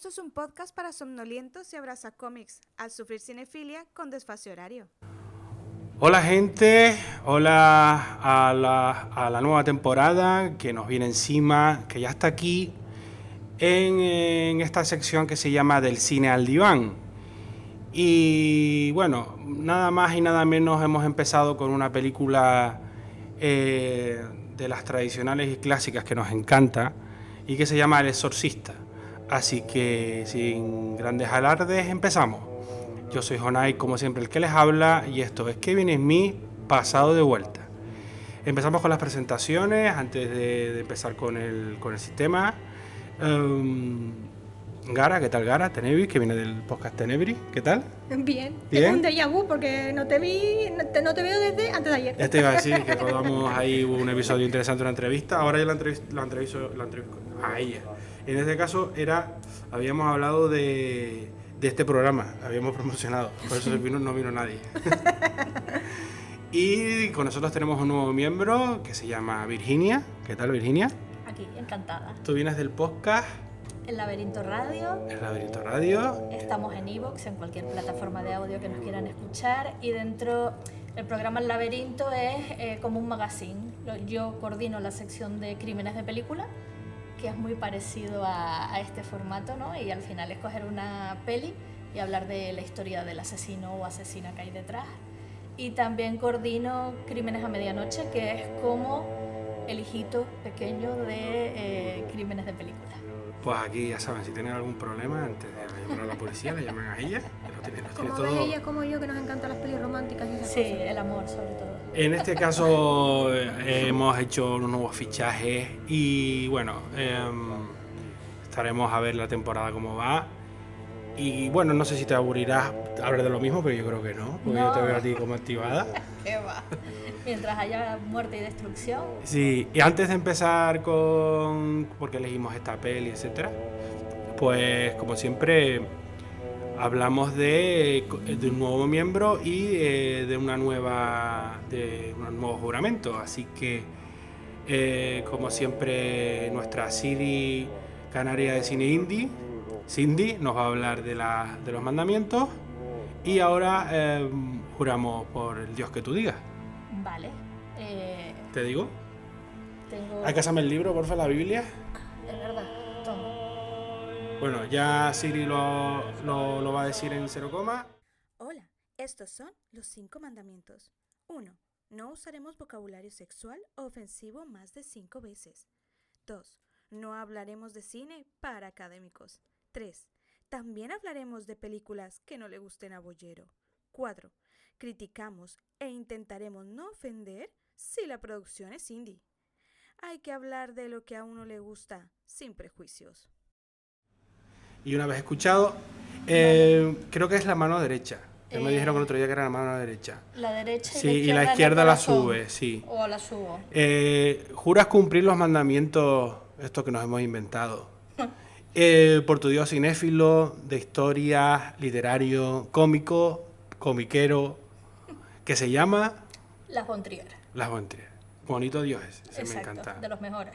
Esto es un podcast para somnolientos y abrazacómics, al sufrir cinefilia con desfase horario. Hola gente, hola a la nueva temporada que nos viene encima, que ya está aquí en esta sección que se llama Del Cine al Diván. Y bueno, nada más y nada menos hemos empezado con una película de las tradicionales y clásicas que nos encanta y que se llama El Exorcista. Así que sin grandes alardes empezamos. Yo soy Jonay, como siempre, el que les habla, y esto es Kevin Smith, pasado de vuelta. Empezamos con las presentaciones, antes de empezar con el sistema. Gara, ¿qué tal Gara? Tenebris, que viene del podcast Tenebris, ¿qué tal? Bien. Tengo un déjà vu porque no te veo desde antes de ayer. Este iba a decir que rodamos ahí un episodio interesante, una entrevista. Ahora yo la entrevisto a ella. En este caso habíamos hablado de este programa, habíamos promocionado, por eso no vino nadie. Y con nosotros tenemos un nuevo miembro que se llama Virginia. ¿Qué tal, Virginia? Aquí, encantada. Tú vienes del podcast El Laberinto Radio. El Laberinto Radio. Estamos en iVoox, en cualquier plataforma de audio que nos quieran escuchar. Y dentro del programa El Laberinto es como un magazine. Yo coordino la sección de crímenes de película, que es muy parecido a este formato, ¿no? Y al final escoger una peli y hablar de la historia del asesino o asesina que hay detrás. Y también coordino Crímenes a Medianoche, que es como el hijito pequeño de Crímenes de película. Pues aquí ya saben, si tienen algún problema, antes de llamar a la policía, le llaman a ella. Como todo. ves ella, como yo, que nos encantan las pelis románticas y esas Sí, cosas. el amor sobre todo. En este caso hemos hecho unos nuevos fichajes y bueno, estaremos a ver la temporada cómo va. Y bueno, no sé si te aburrirás hablar de lo mismo, pero yo creo que no, porque No. yo te veo a ti como activada. ¿Qué va? Mientras haya muerte y destrucción. Sí, y antes de empezar porque elegimos esta peli, etcétera, pues como siempre hablamos de un nuevo miembro y de un nuevo juramento. Así que, como siempre, nuestra Siri canaria de cine indie, Cindy, nos va a hablar de los mandamientos. Y ahora juramos por el Dios que tú digas. Vale. ¿Te digo? Tengo... Hay que hacerme el libro, porfa, la Biblia. Es verdad, toma. Bueno, ya Siri lo va a decir en 0, Hola, estos son los 5 mandamientos. 1. No usaremos vocabulario sexual o ofensivo más de 5 veces. 2. No hablaremos de cine para académicos. 3. También hablaremos de películas que no le gusten a Bollero. 4. Criticamos e intentaremos no ofender si la producción es indie. Hay que hablar de lo que a uno le gusta, sin prejuicios. Y una vez escuchado, creo que es la mano derecha. Que me dijeron el otro día que era la mano derecha. La derecha Sí, y la izquierda la sube, sí. O la subo. ¿Juras cumplir los mandamientos, estos que nos hemos inventado? Por tu Dios cinéfilo, de historia, literario, cómico, comiquero, que se llama Las von Trier. Las von Trier. Bonito Dios ese me Exacto, encanta. de los mejores.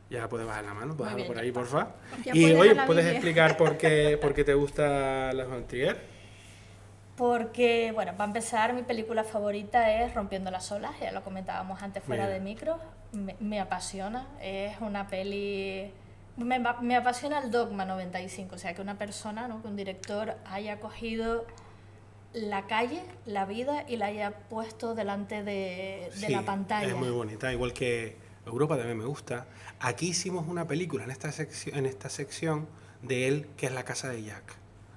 Ya puedes bajar la mano, Muy bájalo bien, por ya ahí, está. porfa. Ya Y puedes oye, dar la ¿puedes Biblia. explicar por qué te gusta Las von Trier? Porque, bueno, para empezar, mi película favorita es Rompiendo las olas, ya lo comentábamos antes fuera Mira. de micro. Me apasiona, es una peli... Me apasiona el Dogma 95, o sea, que una persona, ¿no? Que un director haya cogido la calle, la vida, y la haya puesto delante de Sí, la pantalla. es muy bonita, igual que Europa también me gusta. Aquí hicimos una película en esta sección de él, que es La casa de Jack.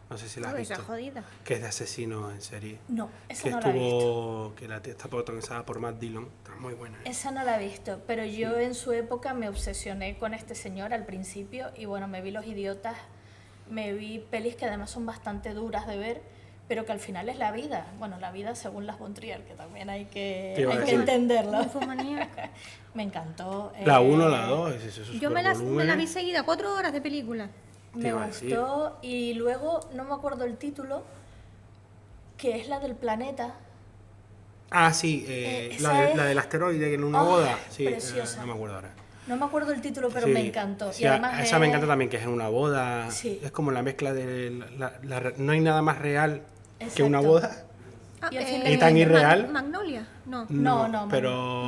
No sé si la has Uy, esa visto. jodida. Que es de asesino en serie. No, esa Que no la he visto. está protagonizada por Matt Dillon. Está muy buena. Esa no la he visto, pero yo en su época me obsesioné con este señor al principio y bueno, me vi Los Idiotas, me vi pelis que además son bastante duras de ver, pero que al final es la vida. Bueno, la vida según Las von Trier, que también hay Te iba a que decir. entenderlo. Infomanía. Me encantó. La 1, la 2, esos Yo me la vi supervolúmenes. seguida, 4 horas de película. Te Me iba a decir. gustó y luego, no me acuerdo el título, que es la del planeta. Ah, sí, esa es- la del asteroide en una Oh, boda. Sí, preciosa. no me acuerdo ahora. No me acuerdo el título, pero Sí, me encantó. sí, y además esa me encanta también, que es en una boda. Sí. Es como la mezcla de... no hay nada más real que una Exacto. boda. Ah, Y al fin ¿Y tan irreal? Magnolia, no. No, pero...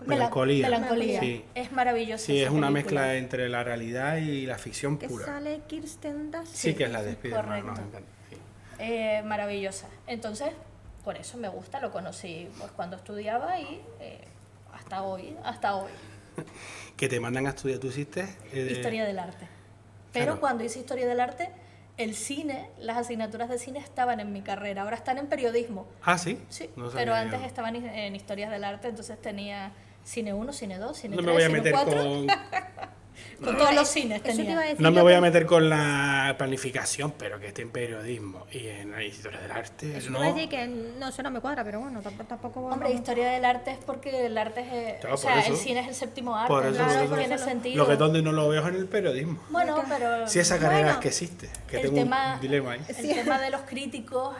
Melancolía. Melancolía. Sí. Es maravillosa. Sí, es esa una película. mezcla entre la realidad y la ficción Que pura. sale Kirsten Dunst. Sí, que es la de Spiderman, correcto. nos encanta, sí. Maravillosa. Entonces, por eso me gusta, lo conocí pues, cuando estudiaba y hasta hoy. Que te mandan a estudiar, ¿tú hiciste? Historia del arte. Pero Claro. cuando hice historia del arte, el cine, las asignaturas de cine estaban en mi carrera, ahora están en periodismo. Ah, sí. Sí, No pero sabía antes yo. estaban en historias del arte, entonces tenía cine 1, cine 2, cine No 3, me voy a cine meter 4, con... con todos los cines Eso te tenía. iba a decir. No me yo voy a que- meter con la planificación, pero que esté en periodismo y en la historia del arte, Eso te ¿no? iba a decir que no sé, no me cuadra, pero bueno, tampoco. Hombre, historia del arte es porque el arte es... Claro, o sea, por eso. el cine es el séptimo arte, Por eso, entonces por eso. tiene sentido. Lo que donde no lo veo es en el periodismo. Bueno, pero... Si esa carrera Bueno, es que existe, que el tengo tema, un dilema ahí. el tema de los críticos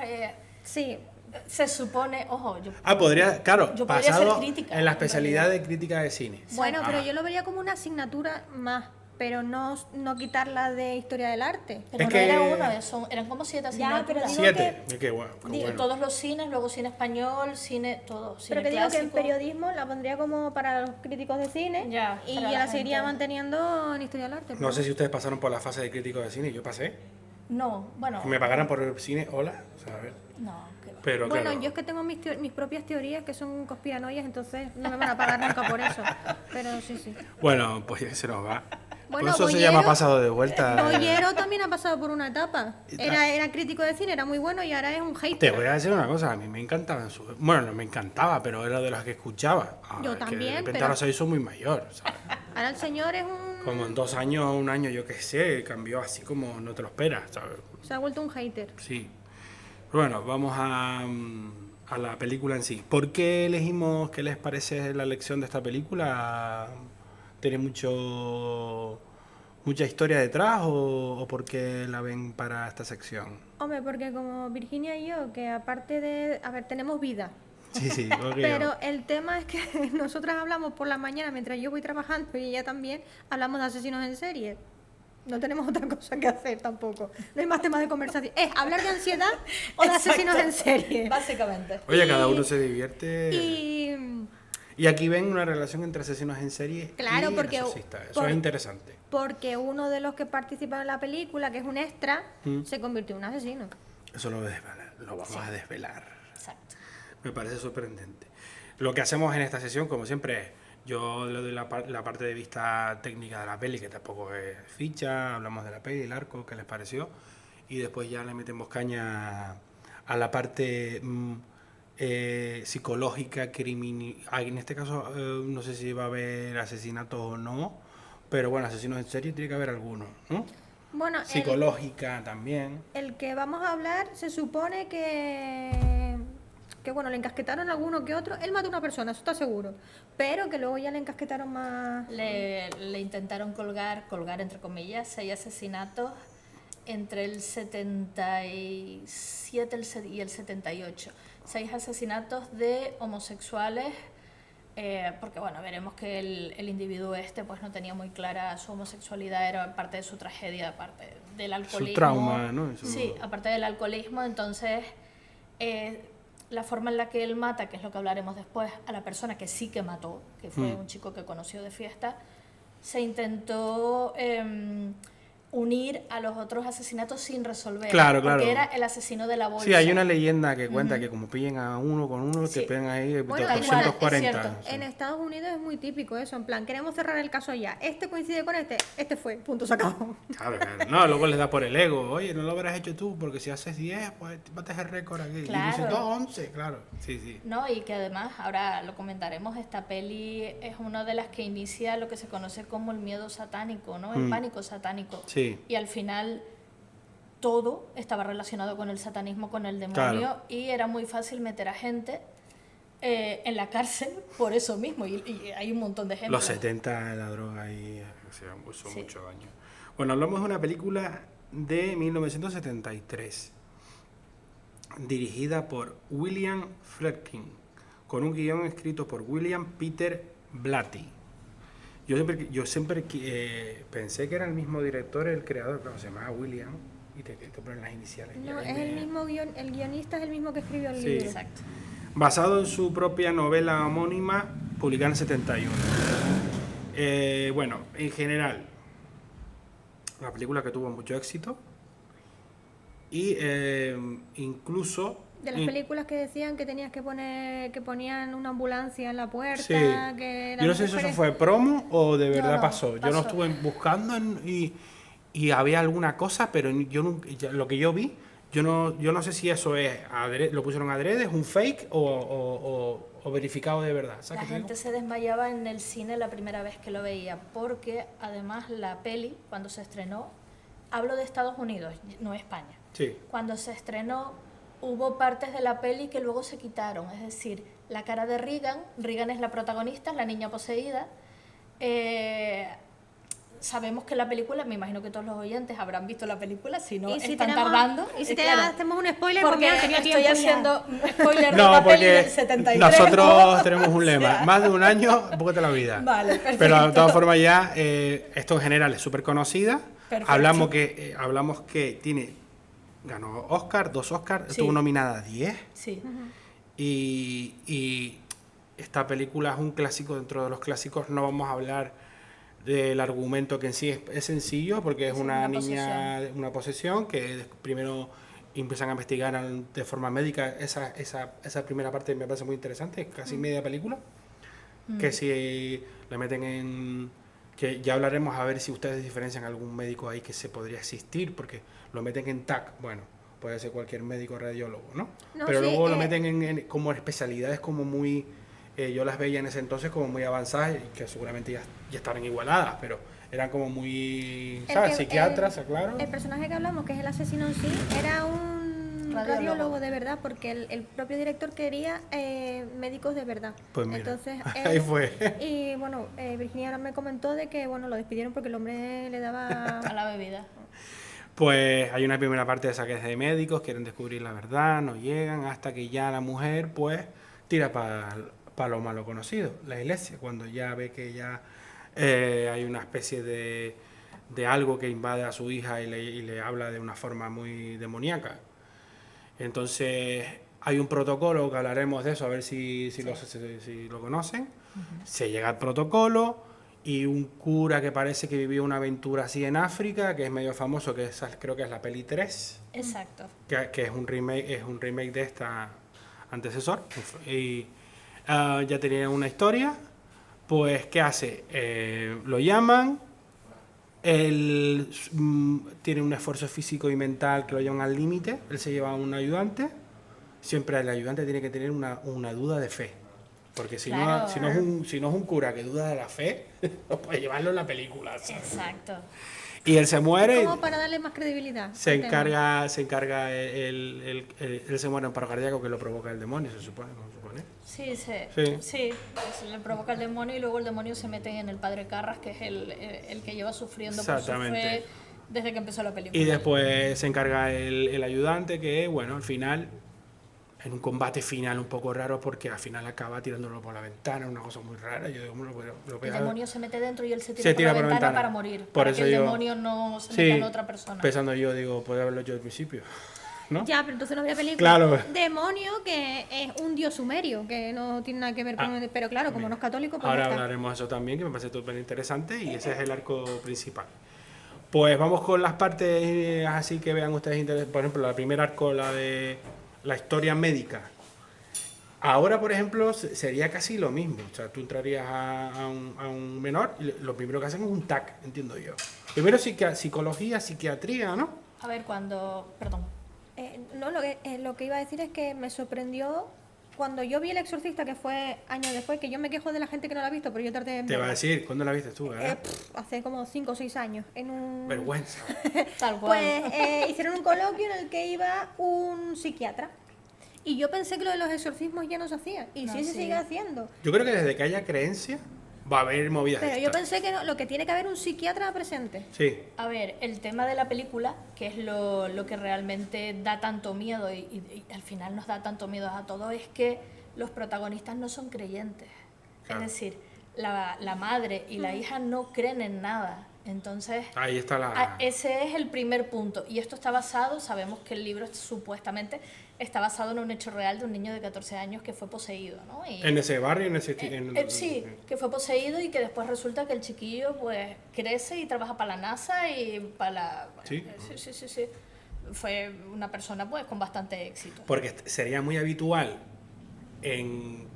Sí, se supone... Ojo, yo... Ah, podría, claro, Yo podría pasado ser crítica, en la en especialidad realidad. de crítica de cine. bueno, pero Ah. yo lo vería como una asignatura más, pero no quitarla de historia del arte. Pero Es no que- era una, eran como 7 Ya, pero asignaturas. digo 7. que- Qué bueno, qué bueno. Todos los cines, luego cine español, cine, todo. Cine Pero que digo que en clásico. periodismo la pondría como para los críticos de cine Ya, y para ya la la seguiría gente. manteniendo en historia del arte. No pero- sé si ustedes pasaron por la fase de crítico de cine, yo pasé. No, bueno. Que me pagaran por el cine, hola, o sea, a ver. No, que va. Pero Bueno, claro, yo es que tengo mis propias teorías que son conspiranoias, entonces no me van a pagar nunca por eso. Pero sí, sí. bueno, pues ya se nos va. Bueno, por eso se Bollero- llama pasado de vuelta. Bollero también ha pasado por una etapa. Y Era crítico de cine, era muy bueno y ahora es un hater. Te voy a decir una cosa, a mí me encantaban bueno, no me encantaba, pero era de las que escuchaba. Yo es que también, de repente pero- ahora se hizo muy mayor, ¿sabes? Ahora el señor es un... Como en 2 años o 1 año, yo qué sé, cambió así como no te lo esperas, ¿sabes? Se ha vuelto un hater. Sí. Bueno, vamos a la película en sí. ¿Por qué elegimos, qué les parece la elección de esta película? ¿Tiene mucha historia detrás o por qué la ven para esta sección? Hombre, porque como Virginia y yo, que aparte de... A ver, tenemos vida. Sí, sí, porque Pero el tema es que nosotras hablamos por la mañana mientras yo voy trabajando y ella también, hablamos de asesinos en serie. No tenemos otra cosa que hacer tampoco. No hay más temas de conversación. Es hablar de ansiedad o de asesinos en serie. Básicamente. Oye, cada uno se divierte. Y Y aquí ven una relación entre asesinos en serie Claro, y porque- exorcistas. Eso por- es interesante. porque uno de los que participa en la película, que es un extra, Mm. se convirtió en un asesino. Eso lo vamos a desvelar. Exacto. Me parece sorprendente. Lo que hacemos en esta sesión, como siempre, es yo le doy la parte de vista técnica de la peli, que tampoco es ficha, hablamos de la peli, el arco, qué les pareció, y después ya le metemos caña a la parte psicológica, en este caso no sé si va a haber asesinatos o no, pero bueno, asesinos en serie tiene que haber algunos, ¿no? Bueno, Psicológica también. el que vamos a hablar se supone que bueno, le encasquetaron alguno que otro. Él mató a una persona, eso está seguro. Pero que luego ya le encasquetaron más. Le intentaron colgar entre comillas, 6 asesinatos entre el 77 y el 78. 6 asesinatos de homosexuales, porque bueno, veremos que el individuo pues no tenía muy clara su homosexualidad, era parte de su tragedia, aparte del alcoholismo. trauma, ¿no? Sí, aparte del alcoholismo, entonces la forma en la que él mata, que es lo que hablaremos después, a la persona que sí que mató, que fue un chico que conoció de fiesta, se intentó unir a los otros asesinatos sin resolver. Claro, porque claro. era el asesino de la bolsa. Sí, hay una leyenda que cuenta que como pillen a uno con uno, Sí. te pegan ahí Bueno, 240. igual, es cierto. sí. En Estados Unidos es muy típico eso, en plan, queremos cerrar el caso ya. Este coincide con este fue, punto, se acabó. Claro, claro. No, luego les da por el ego. Oye, no lo habrás hecho tú, porque si haces 10, pues bates el récord aquí. Claro. Y dices 2, 11, claro. Sí, sí. No, y que además, ahora lo comentaremos, esta peli es una de las que inicia lo que se conoce como el miedo satánico, ¿no? El pánico satánico. Sí. Y al final todo estaba relacionado con el satanismo, con el demonio, Claro. y era muy fácil meter a gente en la cárcel por eso mismo, y hay un montón de ejemplos. Los 70, la droga ahí se han puesto Sí. mucho daño. Bueno, hablamos de una película de 1973, dirigida por William Friedkin, con un guión escrito por William Peter Blatty Yo siempre pensé que era el mismo director, el creador, pero se llamaba William, y te ponen las iniciales. No, es el mismo el guionista es el mismo que escribió el Sí. libro. Exacto. Basado en su propia novela homónima, publicada en el 71. Bueno, en general, una película que tuvo mucho éxito y incluso... De las películas que decían que tenías que poner, que ponían una ambulancia en la puerta, Sí. que Yo no sé si eso fue promo o de verdad no, pasó. Yo no pasó. estuve buscando y había alguna cosa, pero yo nunca, lo que yo vi, yo no sé si eso es lo pusieron adrede, es un fake o verificado de verdad. ¿Sabes La qué te digo? gente se desmayaba en el cine la primera vez que lo veía, porque además la peli, cuando se estrenó, hablo de Estados Unidos, no España. Sí. Cuando se estrenó, hubo partes de la peli que luego se quitaron, es decir, la cara de Regan es la protagonista, la niña poseída. Sabemos que la película, me imagino que todos los oyentes habrán visto la película, si no Y si están tenemos- tardando. y si claro, hacemos un spoiler, pues porque mira, tenía estoy tiempo ya. haciendo spoiler de No, la peli del porque 73. nosotros tenemos un lema, O sea, más de un año, poco de la vida. Vale, perfecto. Pero de todas formas ya, esto en general es súper conocida. Perfecto. Hablamos que ganó Oscar, 2 Oscar, Sí. estuvo nominada a 10. Sí. Y esta película es un clásico dentro de los clásicos. No vamos a hablar del argumento, que en sí es sencillo, porque es Sí, una una niña, una posesión, que primero empiezan a investigar de forma médica. Esa primera parte me parece muy interesante, es casi media película. Que si la meten en... que ya hablaremos a ver si ustedes diferencian algún médico ahí que se podría existir, porque lo meten en TAC, bueno, puede ser cualquier médico radiólogo, ¿no? No, Pero sí, luego lo meten como especialidades como muy... yo las veía en ese entonces como muy avanzadas y que seguramente ya estarán igualadas, pero eran como muy... ¿sabes? Psiquiatras, claro. El personaje que hablamos, que es el asesino en sí, era un radiólogo de verdad, porque el propio director quería médicos de verdad. Pues mira, Entonces, ahí fue. Y bueno, Virginia ahora me comentó de que bueno, lo despidieron porque el hombre le daba... A la bebida. Pues hay una primera parte de esa que es de médicos, quieren descubrir la verdad, no llegan, hasta que ya la mujer pues tira para lo malo conocido, la iglesia, cuando ya ve que ya hay una especie de algo que invade a su hija y le habla de una forma muy demoníaca. Entonces hay un protocolo, que hablaremos de eso, a ver si lo conocen. Se llega al protocolo y un cura que parece que vivió una aventura así en África, que es medio famoso, creo que es la peli 3, Exacto. que es un remake de esta antecesor. Y ya tenía una historia. Pues, ¿qué hace? Lo llaman, él tiene un esfuerzo físico y mental que lo llevan al límite, él se lleva a un ayudante, siempre el ayudante tiene que tener una duda de fe, porque si, Claro. si no es un cura que duda de la fe, no puede llevarlo en la película, ¿sabes? Exacto. Y él se muere, Como para darle más credibilidad. se al tema. encarga él se muere en paro cardíaco, que lo provoca el demonio, se supone. Sí, Sí. se le provoca el demonio y luego el demonio se mete en el padre Carras, que es el que lleva sufriendo por su Exactamente. fe desde que empezó la película. Y después se encarga el ayudante, que bueno, al final, en un combate final un poco raro, porque al final acaba tirándolo por la ventana, una cosa muy rara. Yo digo, ¿cómo lo El demonio se mete dentro y él se Se tira, tira por la por la ventana ventana. para morir. Por para eso que el yo- demonio no se Sí, meta en otra persona. pensando yo, digo, podría haberlo hecho al principio, ¿no? Ya, pero entonces no había película. Claro. Demonio, que es un dios sumerio, que no tiene nada que ver con... pero claro, como no es católico, pues Ahora ya está. hablaremos de eso también, que me parece súper interesante, y ese es el arco principal. Pues vamos con las partes así que vean ustedes interesantes. Por ejemplo, la primera arco, la de la historia médica. Ahora, por ejemplo, sería casi lo mismo. O sea, tú entrarías a un menor y lo primero que hacen es un TAC, entiendo yo. Primero psicología, psiquiatría, ¿no? A ver, perdón. No, lo que iba a decir es que me sorprendió cuando yo vi El Exorcista, que fue años después, que yo me quejo de la gente que no la ha visto, pero yo tardé en Te va a verla. decir, ¿cuándo la viste tú, verdad? Hace como 5 o 6 años, en un... Vergüenza. Tal cual. Pues hicieron un coloquio en el que iba un psiquiatra. Y yo pensé que lo de los exorcismos ya no se hacía. Y No, sí se sí. sigue haciendo. Yo creo que desde que haya creencia va a haber movidas. Pero de yo estas. pensé que no, lo que tiene que haber un psiquiatra presente. Sí. A ver, el tema de la película, que es lo que realmente da tanto miedo y al final nos da tanto miedo a todos, es que los protagonistas no son creyentes. Claro. Es decir, la madre y la hija no creen en nada. Entonces, Ahí está la... ese es el primer punto. Y esto está basado, sabemos que el libro supuestamente está basado en un hecho real de un niño de 14 años que fue poseído, ¿no? Y, En ese barrio, sí, que fue poseído y que después resulta que el chiquillo pues crece y trabaja para la NASA y para la... Sí. Sí. Fue una persona pues con bastante éxito. Porque sería muy habitual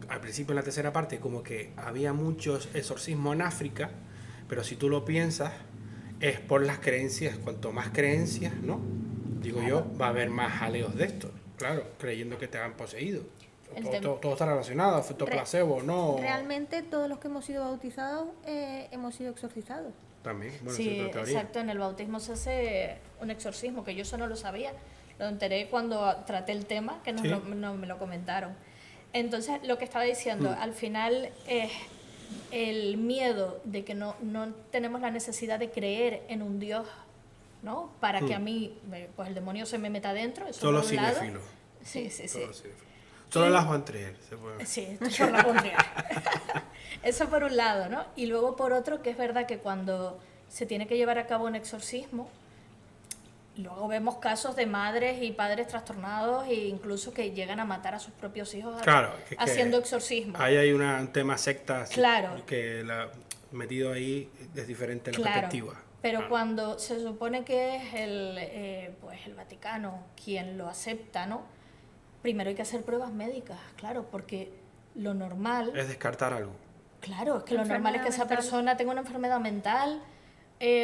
al principio, en la tercera parte, como que había muchos exorcismos en África, pero si tú lo piensas, es por las creencias. Cuanto más creencias, ¿no? Digo yo, va a haber más jaleos de estos, claro, creyendo que te han poseído. Todo está relacionado, efecto placebo, ¿no? Realmente todos los que hemos sido bautizados hemos sido exorcizados. También, bueno, Sí, es otra teoría. exacto, en el bautismo se hace un exorcismo, que yo eso no lo sabía, lo enteré cuando traté el tema, que ¿Sí? no me lo comentaron. Entonces, lo que estaba diciendo, al final es el miedo de que no tenemos la necesidad de creer en un Dios, ¿no? Para que a mí, pues el demonio se me meta dentro, eso Solo por un lado. cinéfilo. Sí. Solo las Juan Trier se puede. Sí, yo la pondría. Eso por un lado, ¿no? Y luego por otro, que es verdad que cuando se tiene que llevar a cabo un exorcismo, luego vemos casos de madres y padres trastornados e incluso que llegan a matar a sus propios hijos Claro, es que haciendo exorcismo. Ahí hay un tema secta, Claro. que metido ahí es diferente la Claro, perspectiva. pero Claro. cuando se supone que es el Vaticano quien lo acepta, ¿no? Primero hay que hacer pruebas médicas, claro, porque lo normal... Es descartar algo. Claro, es que lo normal es que esa Enfermedad mental. persona tenga una enfermedad mental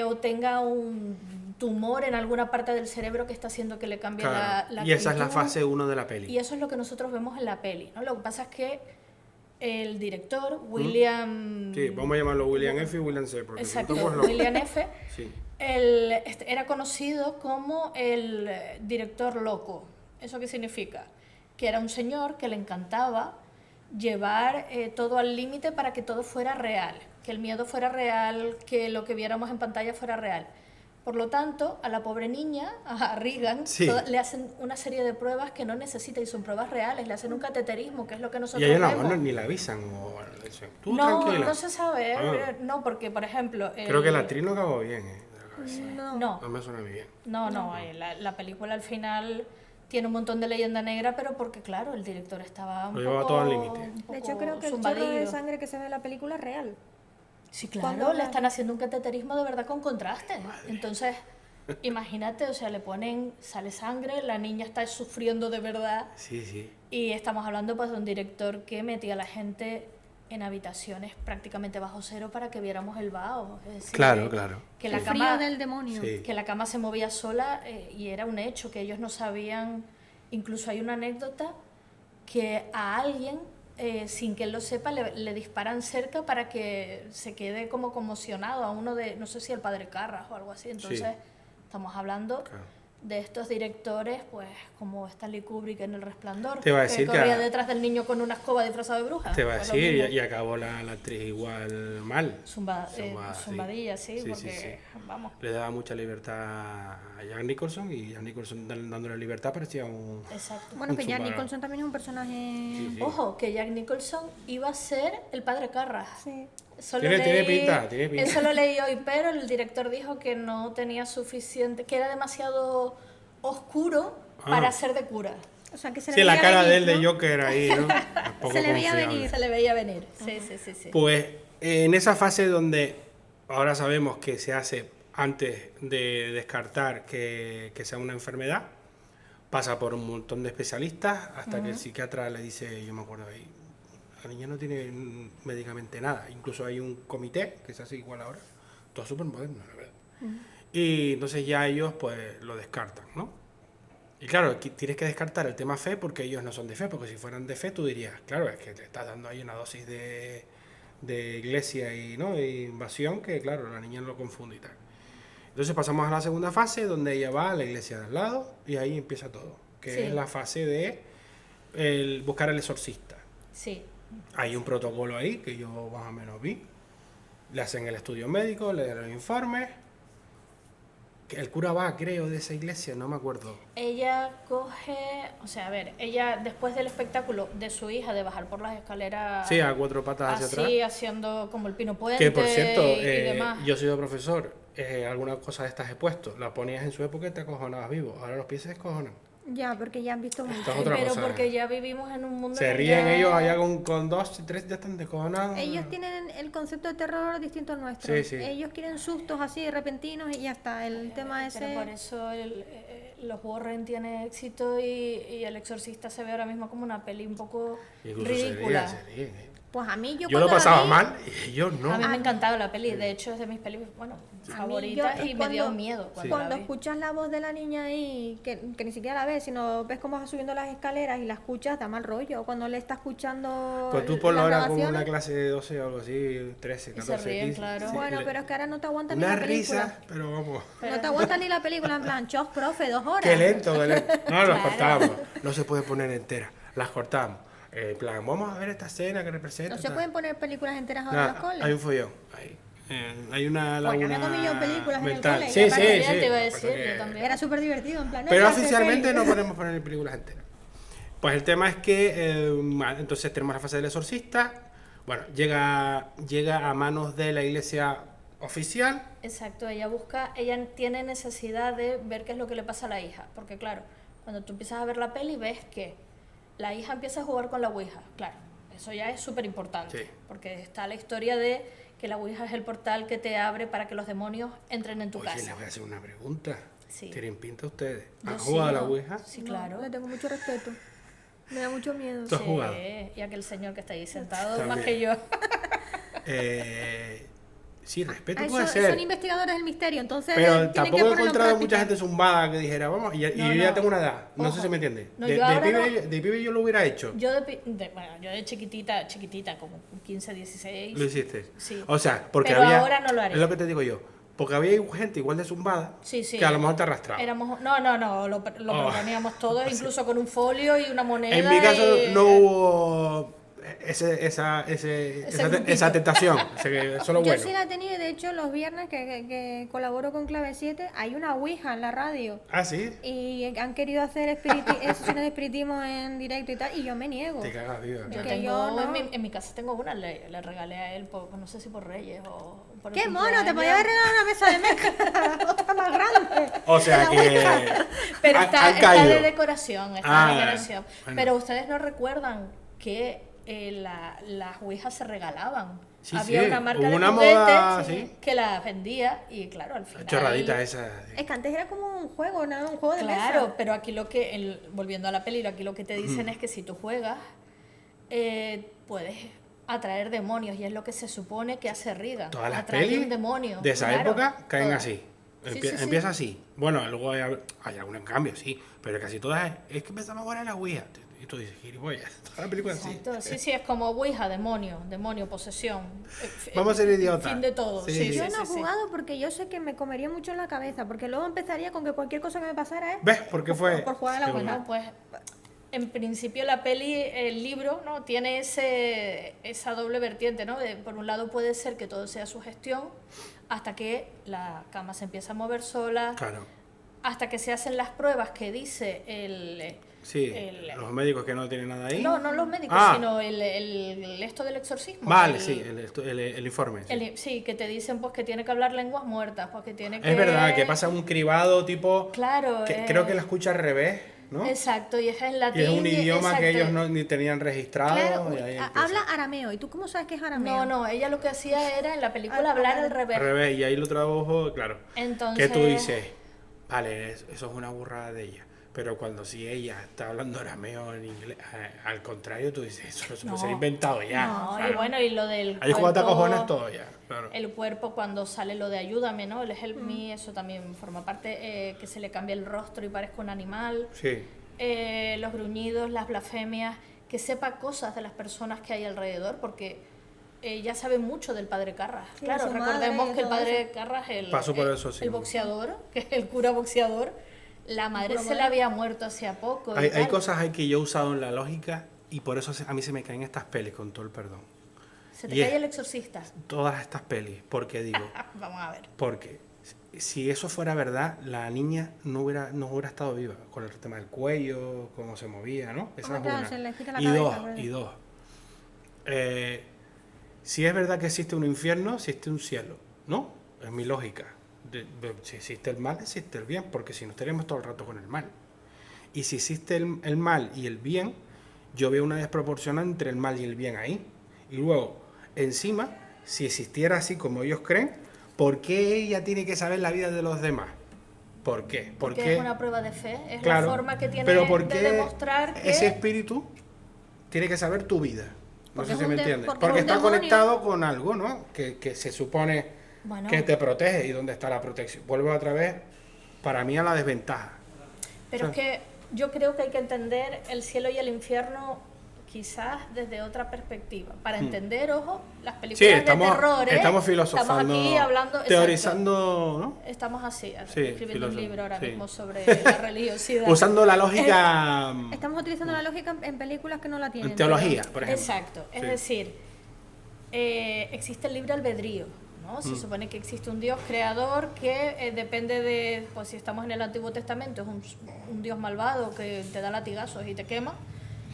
o tenga un tumor en alguna parte del cerebro que está haciendo que le cambie Claro. la Y esa es la actitud. fase 1 de la peli. Y eso es lo que nosotros vemos en la peli, ¿no? Lo que pasa es que el director, William... Sí, vamos a llamarlo William F. y William C. Porque si no, Exacto, pues, loco. William F. Sí. Él era conocido como el director loco. ¿Eso qué significa? Que era un señor que le encantaba llevar todo al límite para que todo fuera real, que el miedo fuera real, que lo que viéramos en pantalla fuera real. Por lo tanto, a la pobre niña, a Regan, Sí. le hacen una serie de pruebas que no necesita y son pruebas reales, le hacen un cateterismo, que es lo que Y nosotros a ella vemos. ni la avisan. O le dicen, tú No, tranquila. no se sabe, Ah. no, porque por ejemplo... Creo que la actriz no acabó bien. No. No me suena bien. No, la película al final tiene un montón de leyenda negra, pero porque claro, el director estaba un Lo llevaba poco, todo al límite. un De hecho, poco creo que el chorro de zumbadillo. sangre que se ve en la película es real. Sí, cuando claro, le la- están haciendo un cateterismo de verdad con contraste. Entonces, imagínate, o sea, sale sangre, la niña está sufriendo de verdad Sí, sí. y estamos hablando pues de un director que metía a la gente en habitaciones prácticamente bajo cero para que viéramos el vaho. Es decir, Claro, claro. Que El la frío cama, del demonio. Sí. que la cama se movía sola y era un hecho que ellos no sabían. Incluso hay una anécdota que a alguien, sin que él lo sepa, le disparan cerca para que se quede como conmocionado a uno de, no sé si el padre Carras o algo así. Entonces, estamos hablando Claro. de estos directores, pues como Stanley Kubrick en El Resplandor, Te iba a decir que que corría a- detrás del niño con una escoba disfrazado de bruja. Te va a Pues lo decir, mismo. y acabó la actriz igual mal. Zumbadilla, Sí, sí, sí, porque, sí. vamos. Le daba mucha libertad a Jack Nicholson, y Jack Nicholson dándole libertad parecía un... Exacto. Bueno, que Un Jack super- Nicholson también es un personaje... Sí, sí. Ojo, que Jack Nicholson iba a ser el padre Carras. Sí. Eso Tiene pinta, tiene pinta. Eso lo leí hoy, pero el director dijo que no tenía suficiente, que era demasiado oscuro para ser de cura. O sea, que se le Sí, la veía cara de él venir, de ¿no? Joker ahí, ¿no? Es poco Se le veía confiable. venir. Se le veía venir. Sí. Pues en esa fase donde ahora sabemos que se hace antes de descartar que sea una enfermedad, pasa por un montón de especialistas hasta que el psiquiatra le dice, yo me acuerdo ahí, la niña no tiene médicamente nada. Incluso hay un comité que se hace igual ahora, todo súper moderno, la verdad. Y entonces ya ellos pues lo descartan, ¿no? Y claro, aquí tienes que descartar el tema fe porque ellos no son de fe, porque si fueran de fe tú dirías, claro, es que le estás dando ahí una dosis de iglesia y no de invasión que claro, la niña lo confunde y tal. Entonces pasamos a la segunda fase donde ella va a la iglesia de al lado y ahí empieza todo, que Sí. es la fase de buscar al exorcista. Sí. Hay un protocolo ahí que yo más o menos vi. Le hacen el estudio médico, le dan los informes El cura va, creo, de esa iglesia, no me acuerdo. Ella coge, o sea, a ver, ella después del espectáculo de su hija de bajar por las escaleras Sí, a 4 patas hacia atrás. así, haciendo como el pino puente Que por cierto, y demás. yo he sido profesor, algunas cosas de estas he puesto. Las ponías en su época y te acojonabas vivo. Ahora los pies se descojonan. Ya, porque ya han visto mucho. Esto es otra Pero cosa. porque ya vivimos en un mundo Se que ríen ya- ellos allá con 2 y 3 ya están descojonados. Ellos tienen el concepto de terror distinto al nuestro. Sí, sí. Ellos quieren sustos así repentinos y ya está. El tema Pero ese. por eso los Warren tiene éxito y El Exorcista se ve ahora mismo como una peli un poco Incluso ridícula. se ríen. Pues a mí Yo lo cuando la pasaba vi- mal y ellos no. A mí me ha encantado la peli, de hecho es de mis pelis, bueno, favoritas y me dio miedo cuando Cuando la vi. escuchas la voz de la niña ahí, que ni siquiera la ves, sino ves cómo va subiendo las escaleras y la escuchas, da mal rollo. Cuando le está escuchando Pues tú por la las hora con grabaciones. una clase de 12 o algo así, 13, Y se 14, ríen, 15. claro. Bueno, le- pero es que ahora no te aguantas ni Una la película. risa, pero vamos. No te aguantas ni la película, en plan, chos, profe, 2 horas. Qué lento, qué lento. No, las Claro. cortábamos. No se puede poner enteras. Las cortamos. En plan, vamos a ver esta escena que representa. No se tal. pueden poner películas enteras ahora en los Nada, coles. hay un follón. Hay una Bueno, laguna me comí yo películas en el mental. cole, Sí, ya sí, para- sí. Ya te iba a por decir, eso que- yo también. Era súper divertido, en plan. Pero clase, oficialmente peli. no podemos poner películas enteras. Pues el tema es que entonces tenemos la fase del exorcista. Bueno, llega a manos de la iglesia oficial. Exacto, ella tiene necesidad de ver qué es lo que le pasa a la hija, porque claro, cuando tú empiezas a ver la peli ves que la hija empieza a jugar con la ouija, claro, eso ya es súper importante, Sí. porque está la historia de que la ouija es el portal que te abre para que los demonios entren en tu Oye, les casa. voy a hacer una pregunta. Sí. ¿Tienen pinta ustedes? Yo ¿Han sí, jugado a la ¿no? ouija? Sí, No, claro. le tengo mucho respeto. Me da mucho miedo. ¿Tú has Sí, jugado? y aquel señor que está ahí sentado También. más que yo. Sí, respeto Ah, puede son ser. investigadores del misterio, entonces Pero tienen que tampoco he ponerlo en encontrado práctica. mucha gente zumbada que dijera, vamos, y yo No, ya no. tengo una edad. No sé Ojo. si me entiendes. No, de, yo ahora de pibe yo lo hubiera hecho. Yo bueno, yo de chiquitita, como 15, 16. Lo hiciste. Sí. O sea, porque Pero había. ahora no lo haré. Es lo que te digo yo. Porque había gente igual de zumbada Sí, sí. que a lo mejor te arrastraba. No, lo Oh. proponíamos todos, incluso con un folio y una moneda. En mi caso y- no hubo esa grupito. tentación. O sea, que eso es lo Yo bueno. sí la he tenido y de hecho los viernes que colaboro con Clave 7 hay una ouija en la radio Ah, sí. y han querido hacer sesiones de espiritismo en directo y tal y yo me niego. Te cagas viva. Yo que tengo, yo no. en mi casa tengo una, le regalé a él, no sé si por Reyes o por el ¡Qué mono! Te cumpleaños. podía haber regalado una mesa de mezcla, otra más grande. O sea La que. ouija. Pero han está de caído. decoración, Ah, de decoración. bueno. Pero ustedes no recuerdan que las ouijas se regalaban. Sí, Había sí, una marca hubo de una juguetes moda, sí. que las vendía y claro, al final... Chorradita esa. Es que antes era como un juego, ¿no? Un juego de Claro, mesa. pero aquí volviendo a la peli, aquí lo que te dicen es que si tú juegas, puedes atraer demonios y es lo que se supone que hace Riga. Todas las atrae pelis un demonio. de esa claro, época caen todas. así. Sí, sí, sí. Empieza así. Bueno, luego hay algún cambio, sí. Pero casi todas es que empezamos a jugar a la Ouija. Y tú dices, gilipollas, toda la película así. Exacto, sí, es como Ouija, demonio, posesión. Vamos a ser idiotas. Fin de todo, Sí, sí, sí. Yo sí, no he sí. jugado porque yo sé que me comería mucho en la cabeza, porque luego empezaría con que cualquier cosa que me pasara es ¿Ves? ¿Por qué fue? por jugar a la Sí, Ouija. Bueno, pues en principio la peli, el libro, ¿no? Tiene esa doble vertiente, ¿no? Por un lado puede ser que todo sea sugestión, hasta que la cama se empieza a mover sola, Claro. hasta que se hacen las pruebas que dice Sí, los médicos que no tienen nada ahí. No los médicos, Ah. sino esto del exorcismo. Vale, sí, el informe. Sí. Sí, que te dicen pues que tiene que hablar lenguas muertas, pues que tiene que... Es verdad, que pasa un cribado tipo. Claro. Creo que la escucha al revés, ¿no? Exacto, y es en latín. Y es un idioma que exacto. ellos no, ni tenían registrado. Claro, y ahí empieza. habla arameo. ¿Y tú cómo sabes que es arameo? No, ella lo que hacía era en la película hablar al revés. Al revés, y ahí lo tradujo, claro. Entonces- Que tú dices, vale, eso es una burrada de ella. Pero cuando si ella está hablando arameo en inglés, al contrario, tú dices, eso se puede ser inventado ya. No, claro. y bueno, y lo del Ahí cuando te cuerpo, acojonas todo ya, claro. el cuerpo cuando sale lo de ayúdame, ¿no? El help me, eso también forma parte, que se le cambia el rostro y parezca un animal. Sí. Los gruñidos, las blasfemias, que sepa cosas de las personas que hay alrededor, porque ella sabe mucho del padre Carras. Sí, Claro, su madre recordemos y que el todo padre eso. Carras, Pasó por eso, sí. el boxeador, que es el cura boxeador, la madre cura se madre. le había muerto hacía poco. y Hay tal. cosas ahí que yo he usado en la lógica y por eso a mí se me caen estas pelis, con todo el perdón. Se te y es- cae el exorcista. Todas estas pelis, porque digo, Vamos a ver. porque si eso fuera verdad, la niña no hubiera estado viva, con el tema del cuello, cómo se movía, ¿no? Esa Hombre, es claro, una. se le gira la Y cabeza, dos, ¿verdad? y dos. Si es verdad que existe un infierno, existe un cielo, ¿no? Es mi lógica. Si existe el mal, existe el bien, porque si no estaríamos todo el rato con el mal. Y si existe el mal y el bien, yo veo una desproporción entre el mal y el bien ahí. Y luego, encima, si existiera así como ellos creen, ¿por qué ella tiene que saber la vida de los demás? ¿Por qué? Porque es una prueba de fe, es Claro, la forma que tiene pero ¿por de qué demostrar que... ese espíritu tiene que saber tu vida? No Porque sé es si un me de- entiendes. porque Porque es un está demonio. conectado con algo, ¿no? Que se supone Bueno, que te protege. ¿Y dónde está la protección? Vuelvo otra vez, para mí, a la desventaja. pero es que yo creo que hay que entender el cielo y el infierno quizás desde otra perspectiva. Para entender, ojo, las Sí, películas de estamos terror, filosofando, estamos aquí hablando... exacto. teorizando, ¿no? Estamos así, Sí, escribiendo un libro ahora sí. mismo sobre la religiosidad. Usando la lógica Estamos utilizando la lógica en películas que no la tienen. en teología, por ejemplo. Exacto, es Sí. decir, existe el libre albedrío, ¿no? Se supone que existe un Dios creador que depende de, pues si estamos en el Antiguo Testamento, es un Dios malvado que te da latigazos y te quema.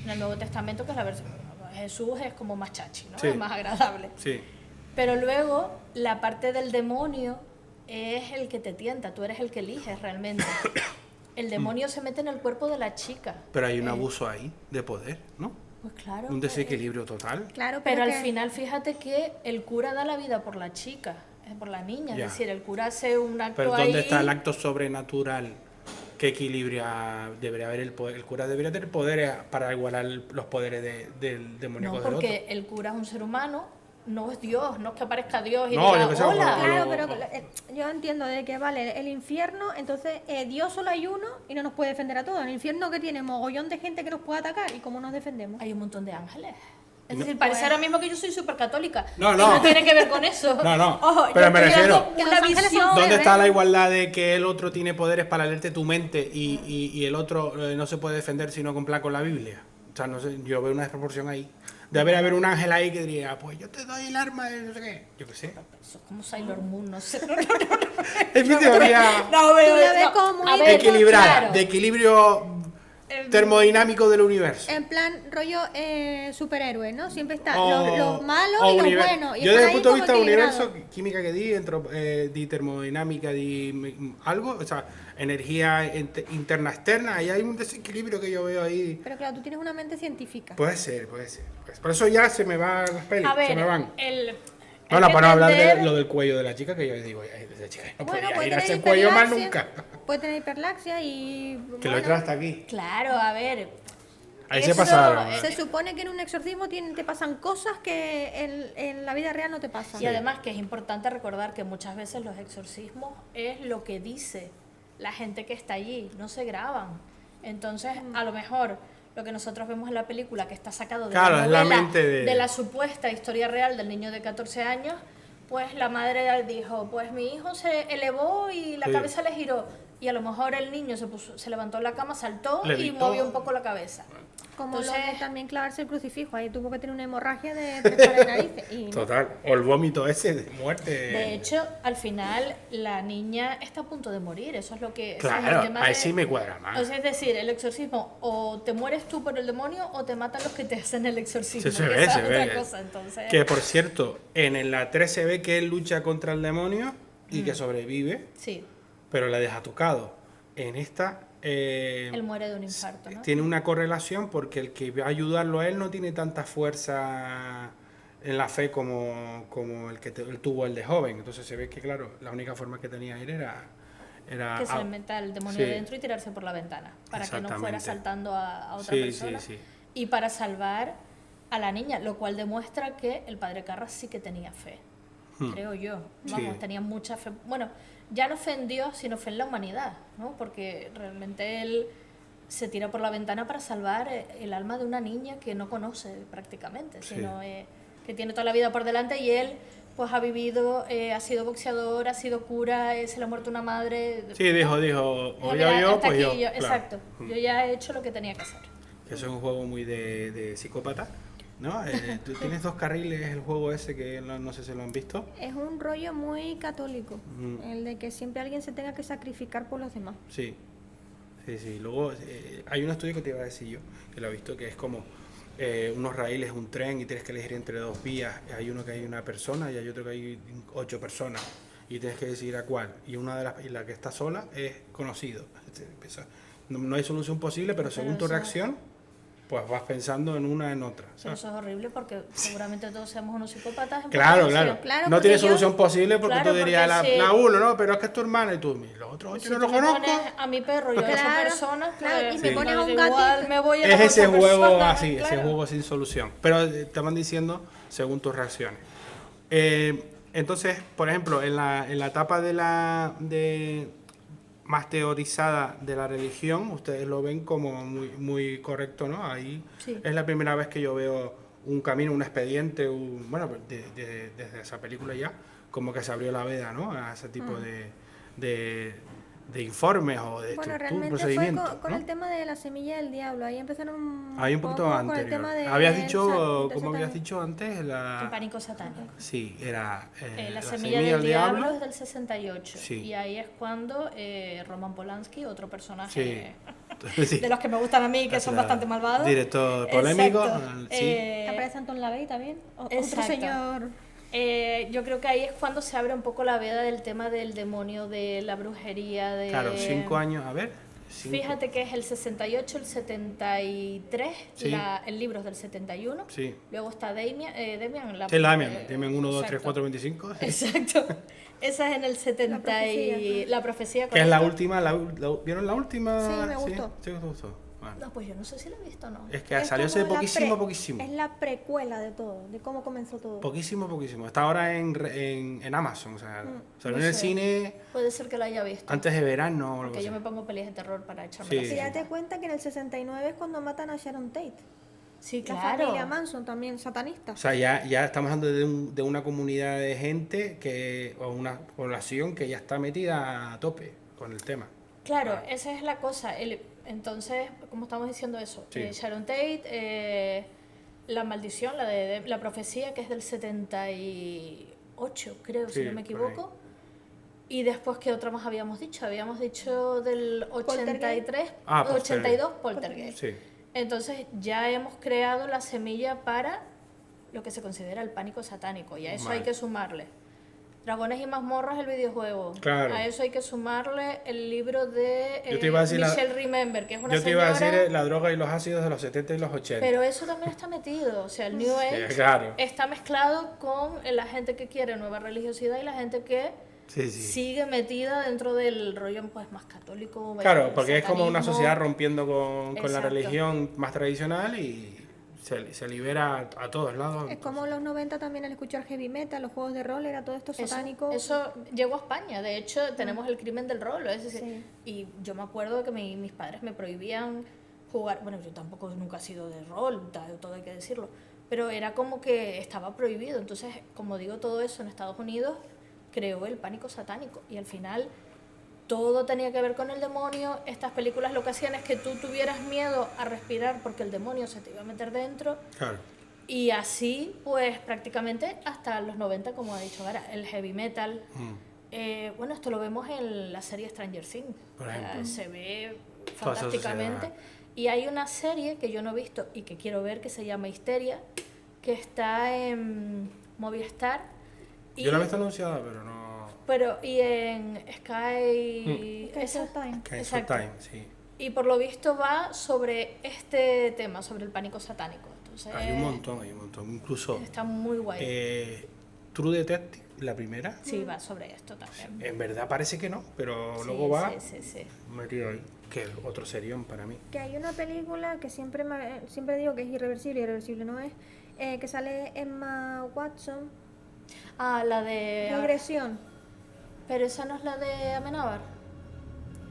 En el Nuevo Testamento, que es la versión, Jesús es como más chachi, ¿no? Sí. Es más agradable. Sí. Pero luego, la parte del demonio es el que te tienta, tú eres el que eliges realmente. El demonio se mete en el cuerpo de la chica. Pero hay un abuso ahí de poder, ¿no? Pues claro. Un desequilibrio total. Claro, Pero al que- final, fíjate que el cura da la vida por la chica, por la niña. Ya. Es decir, el cura hace un acto Pero ahí... ¿dónde está el acto sobrenatural que equilibra? Debería haber el poder. El cura debería tener poderes para igualar los poderes del demoníaco No, del otro. porque el cura es un ser humano, no es Dios, no es que aparezca Dios y No, diga, yo que sé, hola. Claro, Pero- pero yo entiendo de que vale el infierno, entonces Dios solo hay uno y no nos puede defender a todos. En el infierno que tiene mogollón de gente que nos puede atacar y cómo nos defendemos. Hay un montón de ángeles. Es decir, parece ahora mismo que yo soy súper católica. No, Y no. no tiene que ver con eso. No, no. Ojo, Pero yo me estoy refiero- dando Que una los ángeles son visión. feos. ¿Dónde ¿eh? está la igualdad de que el otro tiene poderes para leerte tu mente y el otro no se puede defender si no cumpla con la Biblia? O sea, no sé, yo veo una desproporción ahí. Debe haber un ángel ahí que diría, pues yo te doy el arma de no sé qué. Yo qué sé. Eso es como Sailor Moon, no sé. Es mi teoría No veo. Tú la ves no. como A muy ver, equilibrada, claro. de equilibrio termodinámico del universo. En plan rollo superhéroe, ¿no? Siempre está O- los malos o y los univer- buenos. Y Yo están desde el ahí punto de como vista del equilibrados. universo, química que di termodinámica, algo, o sea, energía interna, externa, ahí hay un desequilibrio que yo veo ahí. Pero claro, tú tienes una mente científica. Puede ser. Por eso ya se me van las pelis, A ver, se me van. hay que Para no hablar de entender- lo del cuello de la chica, que yo digo, "Ay, esa chica no Bueno, podía puede girarse tener el cuello más hiperlaxia, nunca. puede tener hiperlaxia y... Que lo he bueno, traído hasta aquí. Claro, a ver. Ahí se eso, pasaron. Se supone que en un exorcismo te pasan cosas que en la vida real no te pasan. Y además que es importante recordar que muchas veces los exorcismos es lo que dice la gente que está allí, no se graban. Entonces, a lo mejor lo que nosotros vemos en la película, que está sacado de Claro, la es la novela, mente de- la supuesta historia real del niño de 14 años, pues la madre dijo, pues mi hijo se elevó y la Sí. cabeza le giró. Y a lo mejor el niño se levantó en la cama, saltó y Levitó. movió un poco la cabeza. Como lo Entonces- de también clavarse el crucifijo, ahí tuvo que tener una hemorragia de 3 pares de narices. Y no. Total. O el vómito ese de muerte. De hecho, al final la niña está a punto de morir, eso es lo que... ese es el Claro, tema ahí de- sí me cuadra más. O sea, es decir, el exorcismo, o te mueres tú por el demonio o te matan los que te hacen el exorcismo. Sí, se que ve, esa se es ve. otra cosa, entonces... Que por cierto, en la 3 se ve que él lucha contra el demonio y Mm. que sobrevive, Sí, pero la deja tocado. En esta él muere de un infarto, ¿no? tiene una correlación porque el que va a ayudarlo a él no tiene tanta fuerza en la fe como el que él tuvo el de joven. Entonces se ve que, claro, la única forma que tenía él era Que se le meta el demonio sí. dentro y tirarse por la ventana, para que no fuera Exactamente. saltando a otra Sí, persona. sí, sí. Y para salvar a la niña, lo cual demuestra que el padre Carras sí que tenía fe, creo yo. Vamos, Sí. tenía mucha fe. Bueno, ya no fe en Dios, sino fe en la humanidad, ¿no? Porque realmente él se tira por la ventana para salvar el alma de una niña que no conoce prácticamente, Sí. sino que tiene toda la vida por delante y él pues ha vivido, ha sido boxeador, ha sido cura, se le ha muerto una madre. Sí, dijo, Dijo, o "Mira, yo, hasta pues aquí yo. Exacto, yo ya he hecho lo que tenía que hacer. Que eso es un juego muy de psicópata, ¿no? Tú tienes 2 carriles, el juego ese que no sé si lo han visto. Es un rollo muy católico, Mm. el de que siempre alguien se tenga que sacrificar por los demás. Sí, sí. Luego hay un estudio que te iba a decir yo, que lo he visto, que es como unos raíles, un tren y tienes que elegir entre 2 vías. Hay uno que hay una persona y hay otro que hay 8 personas y tienes que decidir a cuál. Y una de las, y la que está sola es conocido. No hay solución posible, pero según tu eso- reacción, pues vas pensando en una en otra. Pero ¿sabes? eso es horrible porque seguramente todos seamos unos psicópatas. En Claro, potencia. Claro, no porque tiene yo- solución posible porque Claro, tú dirías porque si- la uno, no, pero es que es tu hermana y tú, los otros 8 Si no tú los me conozco. pones a mi perro y a 8 Claro, personas, claro, pues, y me Sí. pones a un igual gatito. me voy a Es las ese 8 juego personas, así, ese claro. juego sin solución. Pero te van diciendo según tus reacciones. Entonces, por ejemplo, en la etapa de más teorizada de la religión, ustedes lo ven como muy correcto, ¿no? Ahí Sí. es la primera vez que yo veo un camino, un expediente, bueno, desde esa película ya, como que se abrió la veda, ¿no? A ese tipo de informes o de Bueno, estructura, realmente fue procedimientos, con ¿no? el tema de la semilla del diablo. Ahí empezaron Hay un poquito poco anterior. con el tema de Habías dicho, del como habías satanismo. dicho antes, El pánico satánico. Sí, era La semilla del diablo es del 68. Sí. Y ahí es cuando Roman Polanski, otro Sí. personaje Sí. de los que me gustan a mí, que son Claro. bastante malvados. Director polémico. Exacto. Sí. Aparece Anton LaVey también. Otro Exacto. señor. Yo creo que ahí es cuando se abre un poco la veda del tema del demonio, de la brujería, de... Claro, 5 años, a ver. Fíjate que es el 68, el 73, Sí. el libro es del 71. Sí. Luego está Damian. Sí, Damian 1, 2, 3, exacto. 4, 25. Exacto. Esa es en el 70 y la profecía. Que es la correcto. última, ¿vieron la última? Sí, me gustó. Sí, me gustó. Bueno. No, pues yo no sé si la he visto o no. Es que Es salió hace como la poquísimo. Es la precuela de todo, de cómo comenzó todo. Poquísimo. Está ahora en Amazon, o sea, salió no en el sé. cine Puede ser que la haya visto. antes de verano o algo Porque así. yo me pongo pelis de terror para echarme Sí. la Y serie. date cuenta que en el 69 es cuando matan a Sharon Tate. Sí, La claro. familia Manson también, satanista. O sea, ya estamos hablando de una comunidad de gente o una población que ya está metida a tope con el tema. Claro, esa es la cosa. Entonces, como estamos diciendo eso, Sí. Sharon Tate, la maldición, la profecía, que es del 78, creo, Sí, si no me por ahí. equivoco. Y después, ¿qué otra más habíamos dicho? Habíamos dicho del 83, Ah, 82, Poltergeist. Sí. Entonces, ya hemos creado la semilla para lo que se considera el pánico satánico. Y a eso Vale. hay que sumarle Dragones y mazmorras, el videojuego. Claro. A eso hay que sumarle el libro de Yo te iba a decir Michelle Remember, que es una Yo te iba a señora... decir la droga y los ácidos de los 70 y los 80. Pero eso también está metido. O sea, el New Age claro. está mezclado con la gente que quiere nueva religiosidad y la gente que Sí. sigue metida dentro del rollo pues más católico. Claro, el porque es como una satanismo. sociedad rompiendo con la Exacto. religión más tradicional y se libera a todos lados. Es como en los 90 también el escuchar heavy metal, los juegos de rol, era todo esto Eso- satánico. Eso llegó a España, de hecho tenemos el crimen del rol, es decir, Sí. y yo me acuerdo que mis padres me prohibían jugar, bueno, yo tampoco nunca he sido de rol, todo hay que decirlo, pero era como que estaba prohibido, entonces, como digo, todo eso en Estados Unidos creó el pánico satánico y al final todo tenía que ver con el demonio. Estas películas lo que hacían es que tú tuvieras miedo a respirar porque el demonio se te iba a meter dentro. Claro. Y así, pues prácticamente hasta los 90, como ha dicho Gara, el heavy metal. Bueno, esto lo vemos en la serie Stranger Things. Por ejemplo. Se ve Toda esa fantásticamente. sociedad. Y hay una serie que yo no he visto y que quiero ver que se llama Histeria, que está en Movistar. Yo la he visto anunciada, pero no... Y en Sky... Sky Showtime. Que es Exacto. Showtime, sí. Y por lo visto va sobre este tema, sobre el pánico satánico. Entonces, Hay un montón. Incluso está muy guay. True Detective, la primera, Sí, va sobre esto también. en verdad parece que no, pero Sí, luego va sí. metido ahí. Que es otro serión para mí. Que hay una película que siempre digo que es irreversible no es, que sale Emma Watson, Ah, la de... Regresión, Pero esa no es la de Amenábar.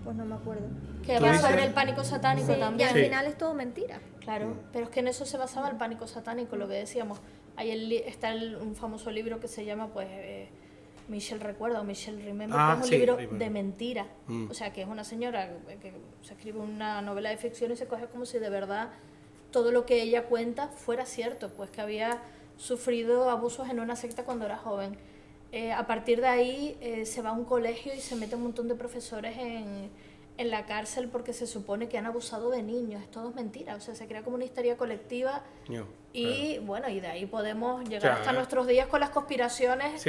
pues no me acuerdo. Que ¿Tú va dices? sobre el pánico satánico Sí, y también. al Sí. final es todo mentira. Claro, pero es que en eso se basaba el pánico satánico, lo que decíamos. Ahí está un famoso libro que se llama, pues, Michelle Recuerda o Michelle Remember, Ah, que es un sí, libro Remember. de mentira. Mm. O sea, que es una señora que se escribe una novela de ficción y se coge como si de verdad todo lo que ella cuenta fuera cierto, pues que había sufrido abusos en una secta cuando era joven. A partir de ahí se va a un colegio y se mete un montón de profesores en la cárcel porque se supone que han abusado de niños. Esto es mentira, o sea, se crea como una histeria colectiva. Y bueno, y de ahí podemos llegar hasta nuestros días con las conspiraciones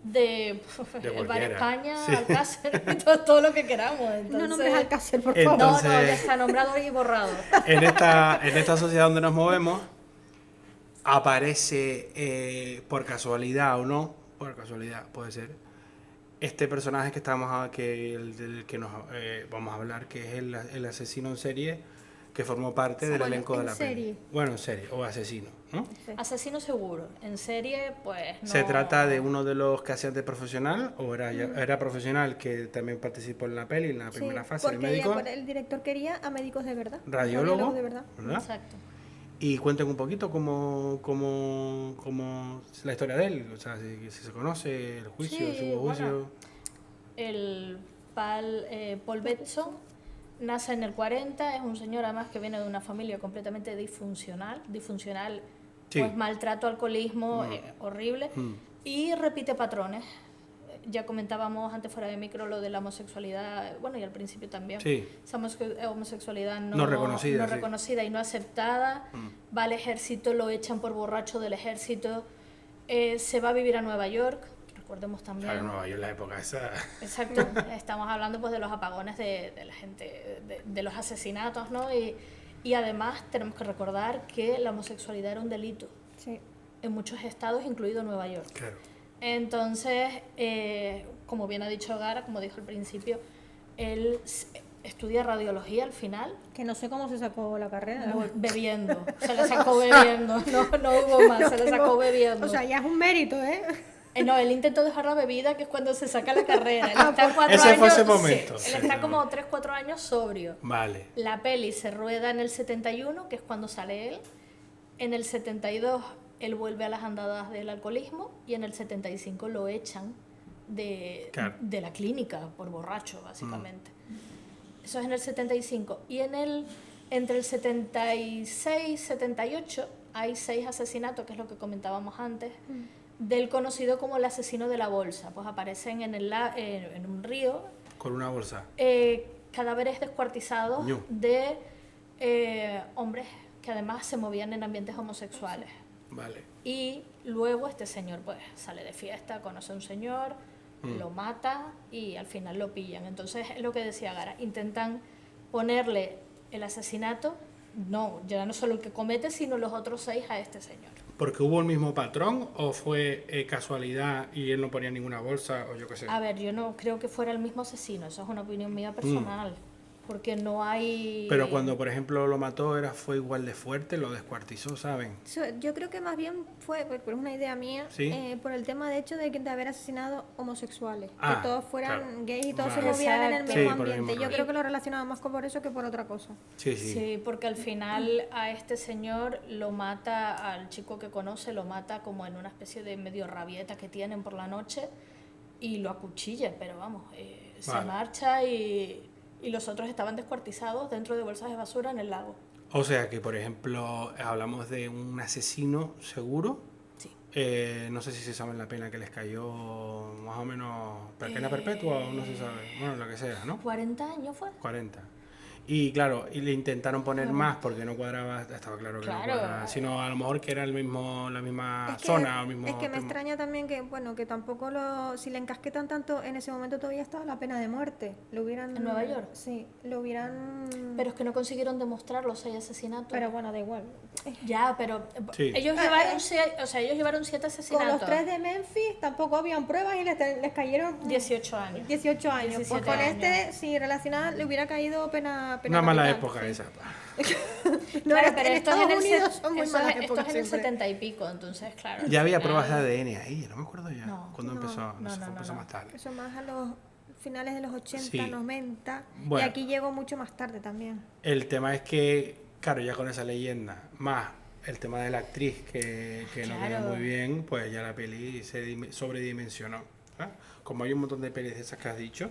de el Bar España, Alcácer y todo lo que queramos. Entonces, no nombres Alcácer, por favor. No, ya está nombrado y borrado. En esta sociedad donde nos movemos, aparece, por casualidad o no, por casualidad puede ser, este personaje que del que nos vamos a hablar, que es el asesino en serie, que formó parte del elenco de la peli. Bueno, en serie, o asesino, ¿no? Sí. Asesino seguro. En serie, pues no. ¿Se trata de uno de los que hacían de profesional o era profesional que también participó en la peli, en la primera fase de médico? Porque el director quería a médicos de verdad. Radiólogo, de verdad. ¿verdad? Exacto. Y cuenten un poquito cómo es la historia de él, o sea, si se conoce el juicio, Sí, si hubo juicio. bueno, el Paul Bettson nace en el 40, es un señor además que viene de una familia completamente disfuncional, Sí. pues maltrato, alcoholismo, horrible, y repite patrones. Ya comentábamos antes fuera de micro lo de la homosexualidad, bueno, y al principio también. Sí. Esa homosexualidad No reconocida, sí. reconocida y no aceptada. Va al ejército, lo echan por borracho del ejército. Se va a vivir a Nueva York, recordemos también. Claro, Nueva York, la época esa. Exacto, estamos hablando pues de los apagones de la gente, de los asesinatos, ¿no? Y además tenemos que recordar que la homosexualidad era un delito Sí. en muchos estados, incluido Nueva York. Claro. Entonces, como bien ha dicho Gara, como dijo al principio, él estudia radiología al final. Que no sé cómo se sacó la carrera. Bebiendo, se la sacó bebiendo, no hubo más, se la sacó bebiendo. O sea, ya es un mérito, ¿eh? No, él intentó dejar la bebida, que es cuando se saca la carrera. Él está 4 Ese años, fue ese momento. Sí, él está como 3-4 años sobrio. Vale. La peli se rueda en el 71, que es cuando sale él. En el 72 él vuelve a las andadas del alcoholismo y en el 75 lo echan de la clínica por borracho, básicamente. Eso es en el 75. Y entre el 76 y 78 hay 6 asesinatos, que es lo que comentábamos antes, del conocido como el asesino de la bolsa. Pues aparecen en un río Con una bolsa. cadáveres descuartizados de hombres que además se movían en ambientes homosexuales. Vale. Y luego este señor pues sale de fiesta, conoce a un señor, lo mata y al final lo pillan. Entonces es lo que decía Gara, intentan ponerle el asesinato, ya no solo el que comete, sino los otros 6 a este señor. ¿Porque hubo el mismo patrón o fue casualidad y él no ponía ninguna bolsa o yo qué sé? A ver, yo no creo que fuera el mismo asesino, eso es una opinión mía personal, porque no hay... Pero cuando, por ejemplo, lo mató, fue igual de fuerte, lo descuartizó, ¿saben? Yo creo que más bien fue, pero es una idea mía, ¿Sí? por el tema de hecho de haber asesinado homosexuales. Ah, que todos fueran gays y todos Vale. se movieran en el Exacto. mismo Sí, por el ambiente. mismo Yo rollo. creo que lo relacionaba más por eso que por otra cosa. Sí, sí. Sí, porque al final a este señor lo mata, al chico que conoce, lo mata como en una especie de medio rabieta que tienen por la noche y lo acuchilla, pero vamos, se Vale. marcha y los otros estaban descuartizados dentro de bolsas de basura en el lago. O sea que, por ejemplo, hablamos de un asesino seguro. Sí. No sé si se sabe la pena que les cayó, más o menos, pena perpetua o no se sabe. Bueno, lo que sea, ¿no? 40 años fue. 40. Y claro, y le intentaron poner más porque no cuadraba, estaba claro que no Claro. cuadraba, sino a lo mejor que era la misma Es que- zona, el mismo Es que me tema. extraña también que, bueno, que tampoco si le encasquetan tanto, en ese momento todavía estaba la pena de muerte. Lo hubieran... ¿En Nueva York? Sí, lo hubieran... Pero es que no consiguieron demostrar los 6 asesinatos. Pero bueno, da igual. Ya, pero Sí. ellos llevaron 7 Con asesinatos. los 3 de Memphis tampoco habían pruebas y les cayeron 18 años. 18 años. Pues 17 con años. este, si relacionada, le hubiera caído pena Una mala capital. época esa. No, Claro, en pero esto es Estados en el Unidos son muy esto malas es- esto épocas es en el siempre. 70 y pico, entonces claro. Ya había al pruebas de final- ADN ahí, no me acuerdo ya. No. ¿Cuándo empezó? No, sé, no, empezó no. más tarde. Eso más a los finales de los 80, Sí. 90. Bueno. Y aquí llegó mucho más tarde también. El tema es que, claro, ya con esa leyenda, más el tema de la actriz que no quedó Claro. muy bien, pues ya la peli se sobredimensionó. ¿Ah? Como hay un montón de pelis de esas que has dicho,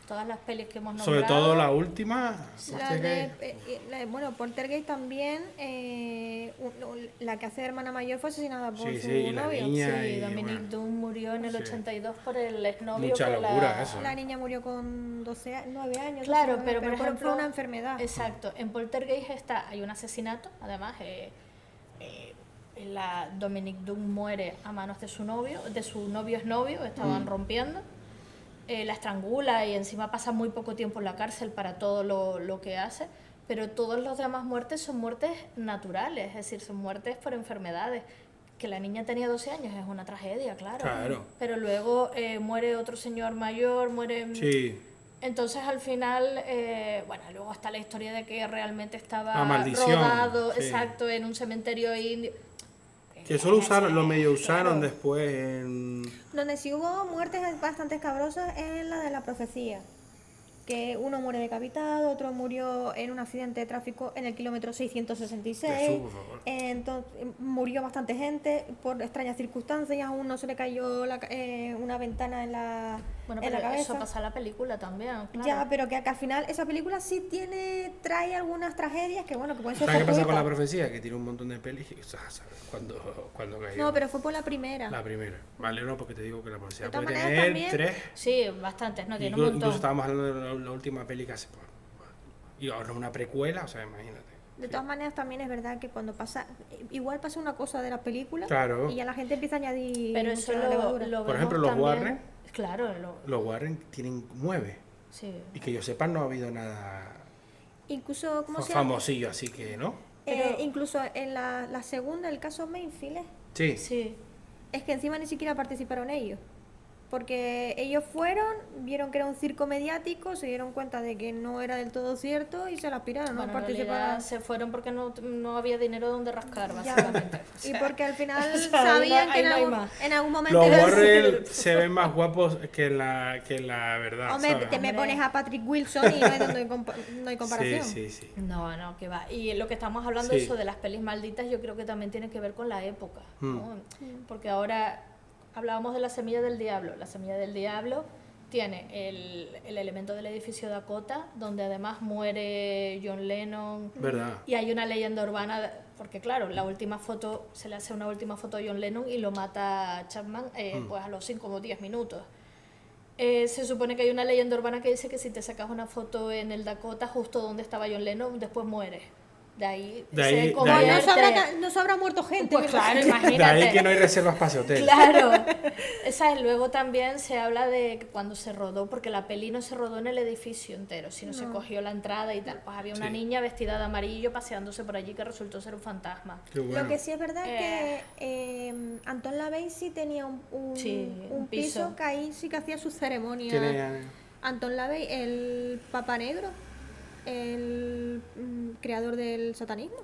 Todas las pelis que hemos Sobre nombrado. todo la última. Bueno, Poltergeist también, la que hace de hermana mayor fue asesinada por Sí, su sí, y la novio. niña. Sí, y Dominic bueno, Dunn murió en el sí. 82 por el exnovio. Mucha que locura eso. La niña murió con 9 años. Claro, 12, pero por ejemplo, fue una enfermedad. Exacto, en Poltergeist hay un asesinato, además, la Dominic Dunn muere a manos de su novio exnovio, estaban rompiendo, la estrangula y encima pasa muy poco tiempo en la cárcel para todo lo que hace, pero todas las demás muertes son muertes naturales, es decir, son muertes por enfermedades. Que la niña tenía 12 años es una tragedia, claro. Claro. Pero luego muere otro señor mayor, muere... Sí. Entonces al final, bueno, luego está la historia de que realmente estaba La maldición, rodado, sí. exacto, en un cementerio indio. Que eso lo usaron, lo medio Claro. usaron después en... Donde sí hubo muertes bastante escabrosas es la de la profecía. Que uno muere decapitado, otro murió en un accidente de tráfico en el kilómetro 666. Jesús, por favor. Entonces, murió bastante gente por extrañas circunstancias. A uno se le cayó una ventana en la, Bueno, en pero la cabeza. eso pasa en la película también, claro. Ya, pero que al final esa película sí trae algunas tragedias que bueno, que pueden ser ¿Sabes qué pasa con la fortuitas. profecía? Que tiene un montón de pelis. O sea, ¿sabes? Cuando cayó. No, pero fue por la primera. La primera. Vale, no, porque te digo que la profecía De todas puede maneras, tener también- 3. Sí, bastantes, no, tiene un montón. Incluso estábamos hablando de la última peli que hace. Y ahora una precuela, o sea, imagínate. De todas maneras, también es verdad que cuando igual pasa una cosa de la película Claro. y ya la gente empieza a añadir Pero eso mucha levadura. lo Por vemos ejemplo, los también- Warren. Claro, Los Warren tienen 9. sí. Y que yo sepa, no ha habido nada Incluso, ¿cómo se llama? famosillo, así que, ¿no? Pero- Incluso en la segunda, el caso Mainfield, Sí. Sí, es que encima ni siquiera participaron ellos. Porque ellos fueron, vieron que era un circo mediático, se dieron cuenta de que no era del todo cierto y se la piraron, bueno, no en realidad participaron. se fueron porque no había dinero donde rascar, Ya. básicamente. O Y sea, porque al final o sea, sabían que ahí en no hay algún, más. en algún momento... Los iba a Warren se ven más guapos que la verdad. Hombre, ¿sabes? te me Hombre. pones a Patrick Wilson y no hay comparación. Sí, sí, sí. No, que va. Y lo que estamos hablando, Sí. eso de las pelis malditas, yo creo que también tiene que ver con la época, ¿no? Mm. Porque ahora hablábamos de La semilla del diablo. La semilla del diablo tiene el elemento del edificio Dakota, donde además muere John Lennon. ¿Verdad? Y hay una leyenda urbana, porque claro, la última foto, se le hace una última foto a John Lennon y lo mata Chapman pues a los 5 o 10 minutos. Se supone que hay una leyenda urbana que dice que si te sacas una foto en el Dakota, justo donde estaba John Lennon, después mueres. De ahí De ahí- se de Pues ahí- convierte... no se habrá muerto gente. Pues me claro, imagino. De imagínate. ahí que no hay reservas para ese hotel. Claro. Luego también se habla de que cuando se rodó, porque la peli no se rodó en el edificio entero, sino se cogió la entrada y tal. Pues había una Sí. niña vestida de amarillo paseándose por allí que resultó ser un fantasma. Qué bueno. Lo que sí es verdad es que Anton LaVey sí tenía Sí, un un piso piso. que ahí sí que hacía sus ceremonias. ¿Quién es? Anton LaVey, el Papa Negro, el creador del satanismo.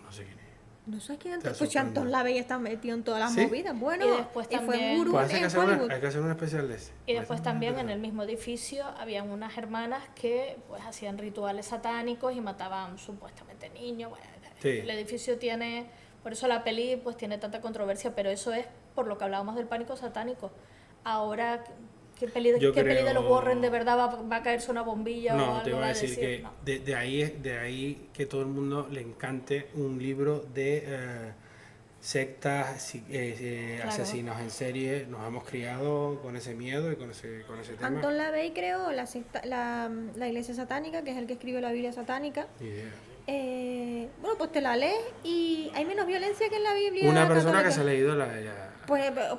No sé quién es. No sé quién Te es. Pues si sorprende. Anton LaVey está metido en todas las ¿Sí? movidas. Bueno, Y después fue también- gurú Pues hay que, en hacer Hollywood. hay que hacer un especial de ese. Y después Pues, también en ¿verdad? el mismo edificio habían unas hermanas que pues hacían rituales satánicos y mataban supuestamente niños. Bueno, Sí. el edificio tiene, por eso la peli pues tiene tanta controversia, pero eso es por lo que hablábamos del pánico satánico. Ahora, ¿qué peli de, Yo qué peli de creo- los Warren de verdad va a caerse una bombilla o No, algo? te iba va a decir que No. de ahí que todo el mundo le encante un libro de sectas, Claro. asesinos en serie. Nos hemos criado con ese miedo y con ese tema. Anton LaVey creó la iglesia satánica, que es el que escribió la Biblia satánica. Ni idea. Bueno, pues te la lees y hay menos violencia que en la Biblia Una persona que católica. se ha leído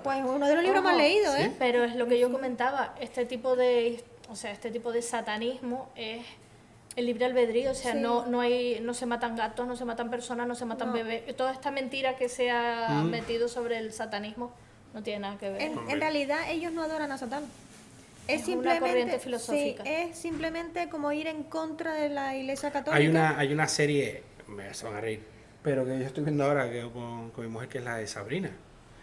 Pues uno de los libros Ojo, más leídos, ¿sí? ¿eh? Pero es lo que yo comentaba, este tipo de satanismo es el libre albedrío, o sea, Sí. no se matan gatos, no se matan personas, no se matan No. bebés. Toda esta mentira que se ha metido sobre el satanismo no tiene nada que ver. En realidad ellos no adoran a Satán. Es una corriente filosófica. Sí, es simplemente como ir en contra de la iglesia católica. Hay una serie, se van a reír, pero que yo estoy viendo ahora que con mi mujer, que es la de Sabrina.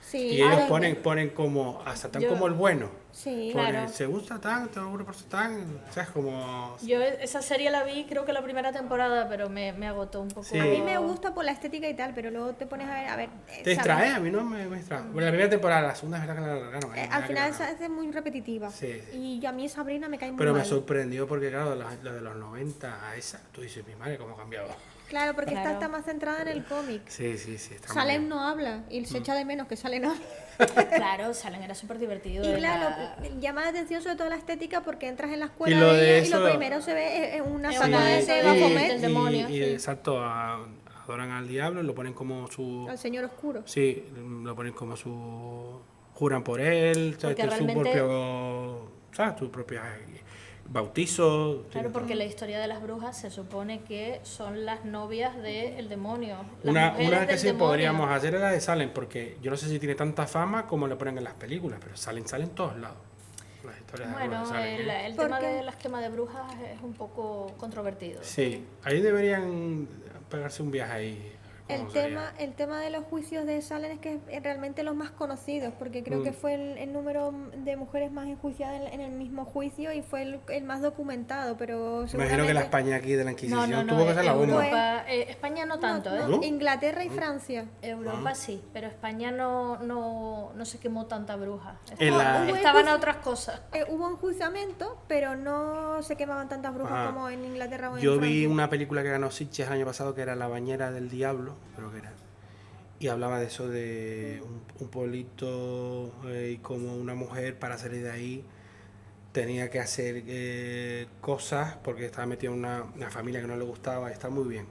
Sí, Y ellos ah, ponen como a Satán Yo- como el bueno. Sí, Porque claro. se gusta tanto, alguna persona tan, o sea, es como... Yo esa serie la vi, creo que la primera temporada, pero me agotó un poco. Sí. A mí me gusta por la estética y tal, pero luego te pones a ver, Te distrae, ¿sabes? a mí no me distrae. Bueno, la primera temporada, la segunda es verdad que la alargaron. Al final se hace muy repetitiva. Sí, sí. Y a mí Sabrina me cae muy Pero me mal. sorprendió porque, claro, lo de los 90 a esa, tú dices, mi madre, cómo ha cambiado. Claro, porque esta Claro. está más centrada en el cómic. Sí, sí, sí. Está muy Salem bien. no habla y se echa de menos que Salem no habla. Claro, Salem era súper divertido. Y era- claro, llama la atención sobre todo la estética porque entras en la escuela Y lo de de ella y lo eso- primero se ve es una Es sala una de de ese esas Baphomet del demonio, y sí. exacto, adoran al diablo, lo ponen como su... al señor oscuro. Sí, lo ponen como su... Juran por él, o sea, Porque tiene su realmente- propio... ¿Sabes? Su propio bautizo. Claro, tiene porque todo. la historia de las brujas se supone que son las novias del demonio. Las Una mujeres que del sí demonio. podríamos hacer es la de Salem, porque yo no sé si tiene tanta fama como le ponen en las películas, pero salen en todos lados. Las historias de Bueno, brujas de Salem, ¿eh? el ¿Por tema qué? de las quemas de brujas es un poco controvertido. Sí, ahí deberían pegarse un viaje ahí. El ¿cómo sería? el tema de los juicios de Salem es que es realmente los más conocidos, porque creo que fue el número de mujeres más enjuiciadas en el mismo juicio y fue el más documentado, pero Imagino que la seguramente- España aquí de la Inquisición No, tuvo que ser la bomba. Europa, España no tanto, ¿eh? ¿No? Inglaterra y Francia. Europa sí, pero España no se quemó tanta bruja. En la- Estaban a otras cosas. Hubo enjuiciamiento, pero no se quemaban tantas brujas Ajá. como en Inglaterra o en Yo Francia. vi una película que ganó Sitges el año pasado que era La bañera del diablo, creo que era. Y hablaba de eso de un pueblito y como una mujer para salir de ahí tenía que hacer cosas porque estaba metida en una familia que no le gustaba y está muy bien.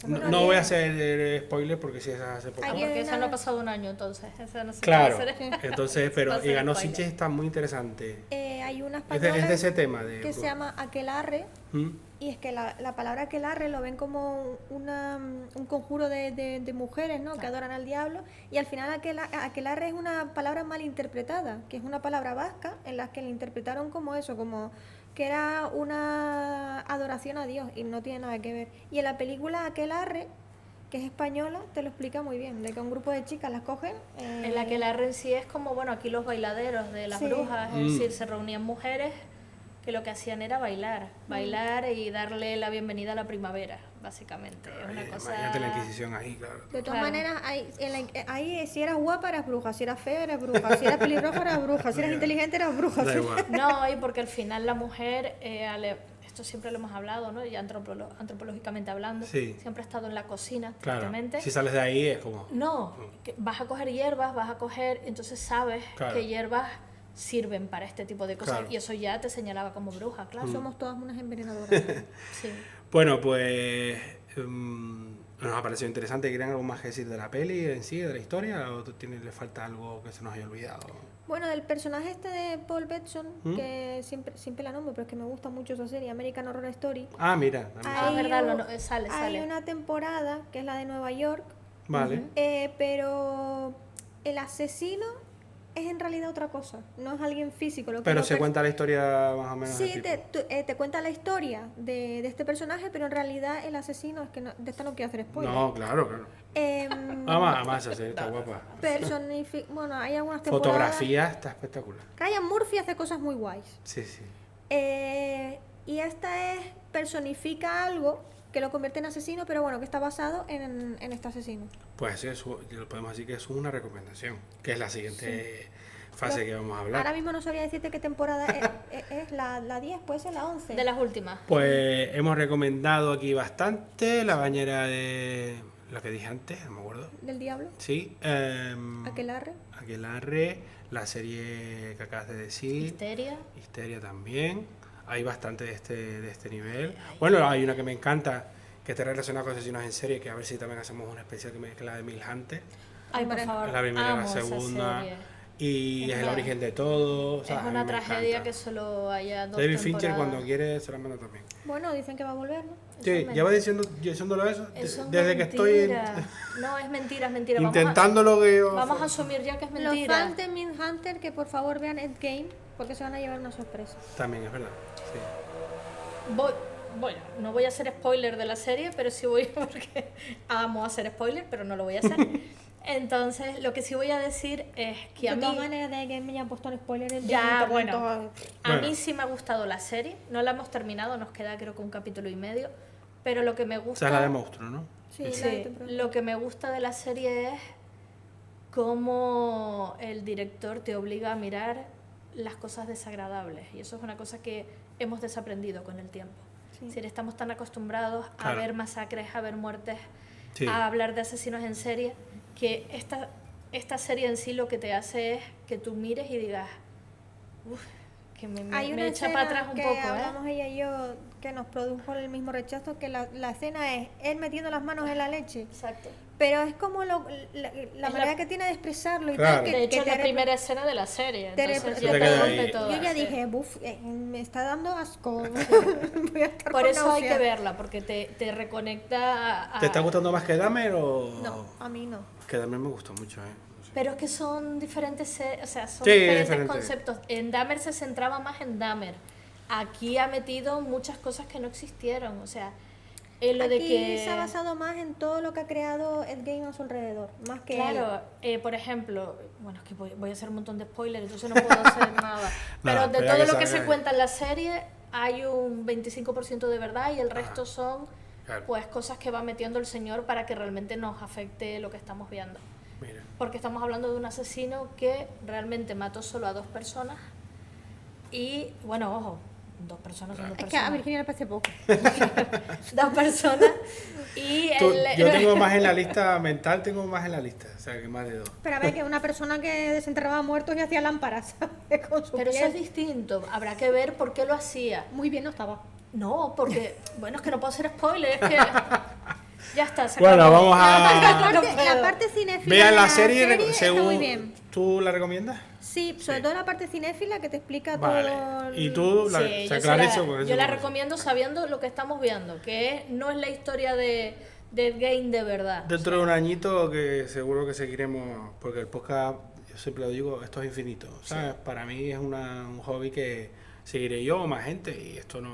Bueno, No y- voy a hacer spoiler porque si es hace poco. Hay Porque que- esa no ha pasado un año, entonces. Esa no se Claro, puede hacer. entonces, pero Va a y ser ganó spoiler. Sitges, está muy interesante. Hay una Es de española ese tema de que se brujas. llama aquelarre, ¿Mm? y es que la palabra aquelarre lo ven como un conjuro de mujeres, ¿no? Que adoran al diablo, y al final aquelarre es una palabra mal interpretada, que es una palabra vasca en la que la interpretaron como eso, como que era una adoración a Dios, y no tiene nada que ver. Y en la película aquelarre, que es española, te lo explica muy bien, de que un grupo de chicas las cogen. En la que la en sí es como, bueno, aquí los bailaderos de las Sí. brujas, es decir, se reunían mujeres que lo que hacían era bailar y darle la bienvenida a la primavera, básicamente. Es una cosa... Imagínate la Inquisición ahí, claro. De todas Claro. maneras, ahí si eras guapa eras bruja, si eras fea eras bruja, si eras pelirroja eras bruja, si eras inteligente eras bruja. Da sí. igual. No, y porque al final la mujer, esto siempre lo hemos hablado, ¿no? Y antropológicamente hablando, Sí. siempre ha estado en la cocina, Claro, tristemente. si sales de ahí es como... No, que vas a coger hierbas, entonces sabes Claro. que hierbas sirven para este tipo de cosas Claro. y eso ya te señalaba como bruja, claro. Somos todas unas envenenadoras. Sí. Bueno, pues nos ha parecido interesante. ¿Quieren algo más que decir de la peli en sí, de la historia? ¿O le falta algo que se nos haya olvidado? Bueno, del personaje este de Paul Bettson, que siempre la nombro, pero es que me gusta mucho esa serie, American Horror Story. Ah, mira. también Ah, Hay verdad, u- sale. Hay una temporada que es la de Nueva York, Vale. pero el asesino es en realidad otra cosa, no es alguien físico. Lo que Pero lo se que- cuenta la historia más o menos. Sí, del tipo. te cuenta la historia de este personaje, pero en realidad el asesino, es que de esta no quiero hacer spoiler. No, claro, claro. Además, esa serie está guapa. Bueno, hay algunas temporadas. Fotografía está espectacular. Ryan Murphy hace cosas muy guays. Sí, sí. Y esta personifica algo que lo convierte en asesino, pero bueno, que está basado en este asesino. Pues eso podemos decir que es una recomendación, que es la siguiente fase que vamos a hablar. Ahora mismo no sabría decirte qué temporada es la 10, puede ser la 11. De las últimas. Pues hemos recomendado aquí bastante la bañera de lo que dije antes, no me acuerdo. Del diablo, Sí. aquelarre. Aquelarre, la serie que acabas de decir. Histeria también. Hay bastante de este nivel. Bueno, hay una que me encanta, que está relacionada con asesinos en serie, que a ver si también hacemos una especial que es la de Mil Hunter. Ay, por favor, La primera y la amo esa segunda. serie. Y es el una- origen de todo. O sea, Es a mí una me tragedia encanta. que solo haya dos David Fincher temporadas. cuando quiere se la manda también. Bueno, dicen que va a volver, ¿no? Sí, es lleva diciéndolo eso, Eso es desde que estoy mentira. No, es mentira. intentándolo que yo... Vamos a asumir ya que es Los mentira. fans de Mindhunter que por favor vean Endgame, porque se van a llevar una sorpresa. También es verdad. Sí. Bueno, no voy a hacer spoiler de la serie, pero sí voy porque amo hacer spoiler, pero no lo voy a hacer. Entonces, lo que sí voy a decir es que a De todas mí, maneras, de que me hayan puesto en spoilers. ya, yo bueno, todo- a Bueno. mí sí me ha gustado la serie. No la hemos terminado, nos queda creo que un capítulo y medio. Pero lo que me O gusta... sea, la de monstruo, ¿no? Sí, la de Sí, temporada. lo que me gusta de la serie es cómo el director te obliga a mirar las cosas desagradables. Y eso es una cosa que hemos desaprendido con el tiempo. Sí. Es decir, estamos tan acostumbrados a Claro. ver masacres, a ver muertes, Sí. a hablar de asesinos en serie, que esta serie en sí lo que te hace es que tú mires y digas, uff, que me Hay una echa escena para atrás un que poco, ¿eh? hablamos ella y yo que nos produjo el mismo rechazo, que la escena es él metiendo las manos en la leche, Exacto. pero es como la la- manera que tiene de expresarlo y Claro. tal, que, De hecho, que es la te primera escena de la serie. te Entonces, repre- ya te te queda rompe ahí. todo. yo ya sí. dije, buf, me está dando asco. Voy a estar Por con eso hay náuseas. que verla, porque te reconecta a... ¿Te está gustando más que Dahmer o...? No, a mí no. Que Dahmer me gustó mucho, ¿eh? No sé. Pero es que son diferentes, o sea, son Sí, diferentes diferente. conceptos. En Dahmer se centraba más en Dahmer. Aquí ha metido muchas cosas que no existieron, o sea, en lo Aquí de que... se ha basado más en todo lo que ha creado Ed Gein a su alrededor, más que Claro, por ejemplo, bueno, es que voy a hacer un montón de spoilers, entonces no puedo hacer nada. Pero Nada, de espera todo que lo que salga. se cuenta en la serie, hay un 25% de verdad y el resto son Claro. pues cosas que va metiendo el señor para que realmente nos afecte lo que estamos viendo. Mira. Porque estamos hablando de un asesino que realmente mató solo a 2 personas y, bueno, ojo, 2 personas son 2 Es que a personas. Virginia le parece poco. 2 personas y Yo tengo más en la lista mental, tengo más en la lista, o sea, que más de 2. Pero a ver, que una persona que desenterraba muertos y hacía lámparas, ¿sabes? Con su Pero eso piel. es distinto, habrá que ver por qué lo hacía. Muy bien no estaba. No, porque, bueno, es que no puedo hacer spoiler, es que ya está. se Bueno, acabó. vamos La a... No parte, puedo. la parte cinéfila Vean de la serie, está según... muy bien. ¿Tú la recomiendas? Sí, sobre Sí. todo la parte cinéfila que te explica Vale. todo. ¿Y tú? La, Sí, o sea, yo, claro, se eso, por la, eso, yo la por eso. recomiendo sabiendo lo que estamos viendo, que no es la historia de Game de verdad. Dentro de un añito que seguro que seguiremos, porque el podcast, yo siempre lo digo, esto es infinito, ¿sabes? Para mí es un hobby que seguiré yo o más gente y esto no,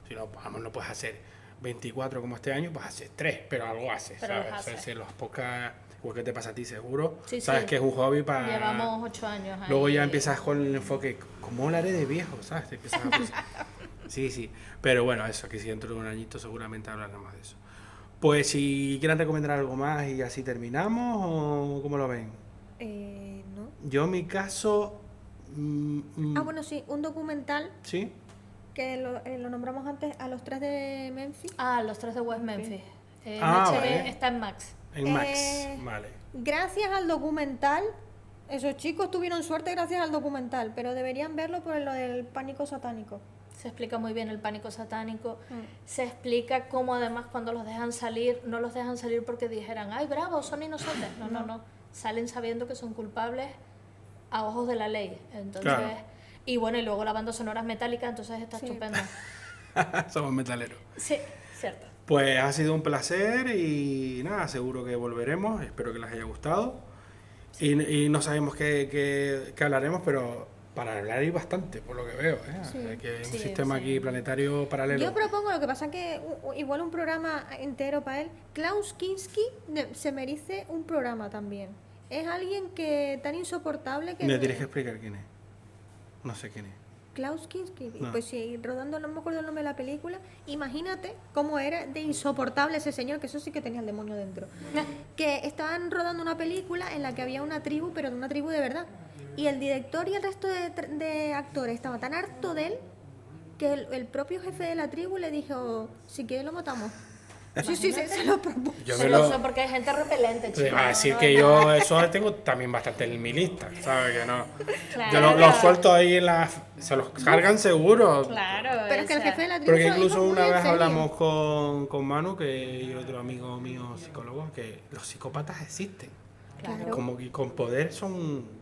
si no, vamos, no puedes hacer 24 como este año, pues haces 3, pero algo haces, Pero ¿sabes? los O sea, haces. si los podcasts, igual que te pasa a ti seguro, Sí, sabes sí. que es un hobby para... Llevamos 8 años ahí. Luego ya empiezas con el enfoque, ¿cómo hablaré de viejo? ¿Sabes? Te empiezas a pensar. Sí, sí. Pero bueno, eso, que si dentro de un añito seguramente hablaremos de eso. Pues si quieren recomendar algo más y así terminamos, ¿o cómo lo ven? No. Yo en mi caso... Ah, bueno, sí, un documental ¿Sí? que lo nombramos antes, a los 3 de Memphis. Ah, los 3 de West Memphis. En Ah, HBO vale. está en Max. En Max. Eh, Vale. Gracias al documental, esos chicos tuvieron suerte gracias al documental, pero deberían verlo por lo del pánico satánico. Se explica muy bien el pánico satánico. Mm. Se explica cómo además cuando los dejan salir, no los dejan salir porque dijeran, ay, bravo, son inocentes. No, no, no. Salen sabiendo que son culpables a ojos de la ley. Entonces, Claro. y bueno, y luego la banda sonora es metálica, entonces está Sí. estupendo. Somos metaleros. Sí, cierto. Pues ha sido un placer y nada, seguro que volveremos. Espero que les haya gustado. Y no sabemos qué hablaremos, pero para hablar hay bastante, por lo que veo. ¿eh? Sí. Hay que un Sí, sistema sí. aquí planetario paralelo. Yo propongo, lo que pasa que igual un programa entero para él. Klaus Kinski se merece un programa también. Es alguien que tan insoportable que... Me tienes que explicar quién es. No sé quién es. Klaus Kinski, No. pues sí, rodando, no me acuerdo el nombre de la película, imagínate cómo era de insoportable ese señor, que eso sí que tenía el demonio dentro. Que estaban rodando una película en la que había una tribu, pero de una tribu de verdad. Y el director y el resto de actores estaban tan harto de él que el propio jefe de la tribu le dijo, si quieres lo matamos. Sí, sí, se lo propuso. Yo me Celoso lo... porque hay gente repelente, Te chico. iba a decir no, que no, yo eso tengo también bastante en mi lista, ¿sabes? Que no. Claro. Yo lo suelto ahí en la... Se los cargan seguro. Claro. Pero es que el o sea, jefe de la tribu Porque se lo dijo incluso muy una en vez serio. hablamos con Manu, que y otro amigo mío psicólogo, que los psicópatas existen. Claro. Como que con poder son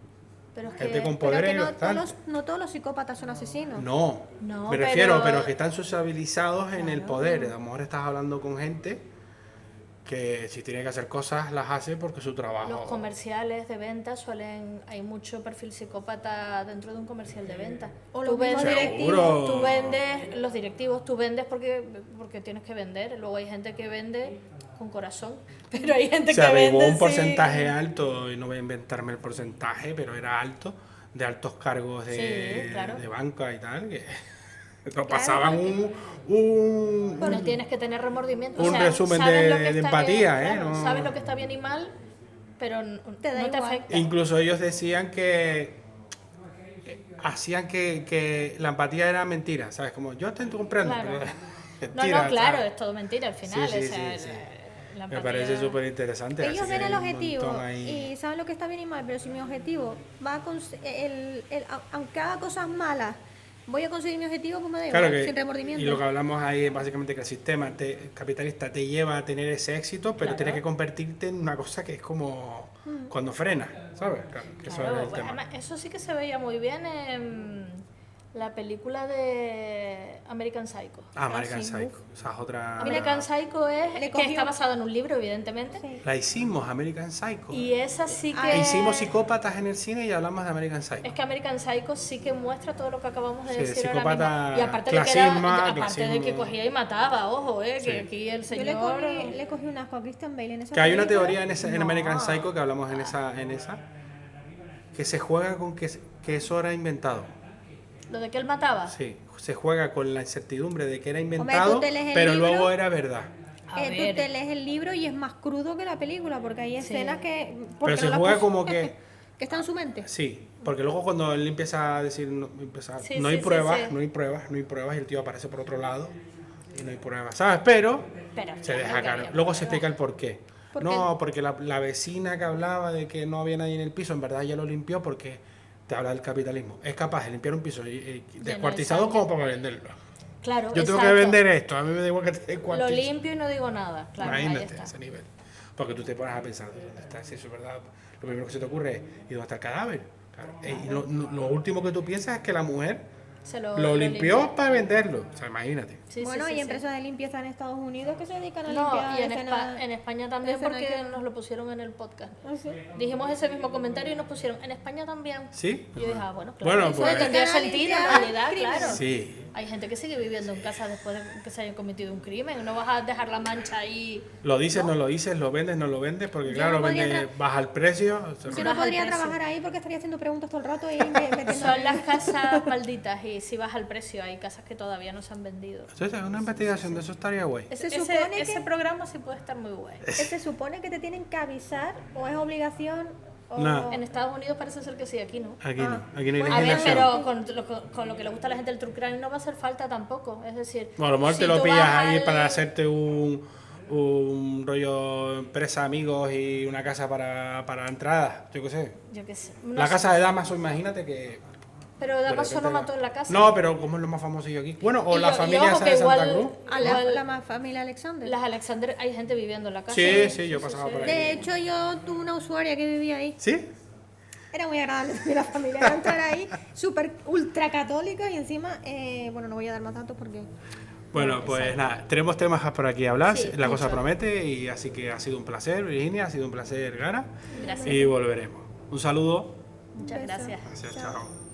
Pero es gente que... con Pero poder que hay no bastante. no todos los psicópatas son asesinos. No, No, me refiero, pero- pero que están sociabilizados en el Claro. poder. A lo mejor estás hablando con gente que si tiene que hacer cosas las hace porque es su trabajo. Los comerciales de venta hay mucho perfil psicópata dentro de un comercial de venta. O Tú los mismos vendes- directivos. Tú vendes, los directivos, tú vendes porque tienes que vender. Luego hay gente que vende con corazón, pero hay gente Se que avivó vende un sí. porcentaje alto, y no voy a inventarme el porcentaje, pero era alto, de altos cargos de, Sí, claro. de banca y tal, que nos pasaban un No tienes que tener remordimiento. un resumen sabes de- lo que de está empatía, bien, ¿eh? claro, No- sabes lo que está bien y mal, pero Te da no te igual. afecta. Incluso ellos decían que hacían que la empatía era mentira, ¿sabes? Como yo te comprendo, Claro. pero No, mentira, no, claro, ¿sabes? es todo mentira al final. Sí, sí, o sea, sí, sí. la Me empatía- parece súper interesante. Ellos así ven que el hay un objetivo montón ahí. y saben lo que está bien y mal, pero si mi objetivo va a aunque haga cosas malas, voy a conseguir mi objetivo, pues me da Claro igual, que, sin remordimiento. y lo que hablamos ahí es básicamente que el sistema capitalista te lleva a tener ese éxito, pero Claro. tienes que convertirte en una cosa que es como cuando frena, ¿sabes? Claro, que eso Claro, era el pues, tema. además, eso sí que se veía muy bien en la película de American Psycho. American sí, Psycho, esa es otra... American Psycho es Le que cogió- está basado en un libro, evidentemente. Sí. La hicimos, American Psycho. Y esa sí Ah, que... Hicimos psicópatas en el cine y hablamos de American Psycho. Es que American Psycho sí que muestra todo lo que acabamos de Sí, decir ahora psicópata, mismo. Y aparte de que era, aparte de que clasismo. cogía y mataba, ojo, Sí. que aquí el Yo señor... le cogí un asco a Christian Bale en esa Que hay una película. teoría en American Psycho que hablamos en esa, que se juega con que eso era inventado. Lo de que él mataba. Sí, se juega con la incertidumbre de que era tú inventado, te lees el pero libro. luego era verdad. A Tú ver. te lees el libro y es más crudo que la película, porque hay escenas que... porque Pero se no las juega puso- como que... que está en su mente. Sí, porque luego cuando él empieza a decir, no, Sí, no hay sí, pruebas, sí, sí. no hay pruebas, no hay pruebas, y el tío aparece por otro lado y no hay pruebas, ¿sabes? Pero se claro deja que claro. había Luego se pruebas. explica el porqué. ¿Por No, porque la vecina que hablaba de que no había nadie en el piso, en verdad ella lo limpió porque te habla del capitalismo. Es capaz de limpiar un piso descuartizado sangre. como para venderlo. Claro, Yo tengo que exacto. vender esto, a mí me da igual que te Lo descuartice. limpio y no digo nada. Claro, ahí Imagínate está. ese nivel. Porque tú te pones a pensar, ¿dónde está? Si eso es verdad, lo primero que se te ocurre es, ¿y dónde está el cadáver? Claro. Y lo último que tú piensas es que la mujer Se lo limpió limpia. para venderlo. O sea, imagínate. Sí, Bueno, sí, hay sí, empresas de limpieza en Estados Unidos que se dedican a No, limpiar y en, escenas- en España también escenas porque que- nos lo pusieron en el podcast. Ah, sí. Dijimos ese mismo comentario y nos pusieron en España también. ¿Sí? Y yo dije, bueno, claro, Bueno, eso pues- tendría Dedican a sentido en limpiar realidad, crímenes. claro. Sí. Hay gente que sigue viviendo en casa después de que se haya cometido un crimen. No vas a dejar la mancha ahí. Lo dices, no lo dices, lo vendes, no lo vendes, porque Yo claro, no podría baja el precio. o sea, Yo Baja no el podría precio. trabajar ahí porque estaría haciendo preguntas todo el rato y metiendo... Son las casas malditas y si baja el precio hay casas que todavía no se han vendido. Entonces, una investigación de eso estaría guay. Se supone Ese que- programa sí puede estar muy bueno. ¿Se supone que te tienen que avisar o es obligación? O... No. En Estados Unidos parece ser que sí, aquí no. Aquí no hay A ver, legislación. pero con lo que le gusta a la gente del true crime no va a hacer falta tampoco. Es decir, Bueno, a lo mejor si te lo tú pillas vas ahí al- para hacerte un rollo empresa, amigos y una casa para entradas, yo qué sé. Yo qué sé. No La sé. casa de Damaso, imagínate que... Pero de Damaso no repente mató en la casa. No, pero como es lo más famoso aquí. Bueno, o Y la yo- y familia ojo esa que de Santa igual- Cruz. A Igual- la familia Alexander. Las Alexander, hay gente viviendo en la casa. Sí, sí, yo pasaba por ahí. De hecho, yo tuve una usuaria que vivía ahí. ¿Sí? Era muy agradable también la familia. Era entrar ahí, súper ultra católica y encima, bueno, no voy a dar más datos porque... Bueno, pues nada, tenemos temas por aquí a hablar, Sí, la cosa mucho. promete, y así que ha sido un placer, Virginia, ha sido un placer, Gara, Gracias. y volveremos. Un saludo. Muchas Beso. gracias. Gracias, Chao. chao.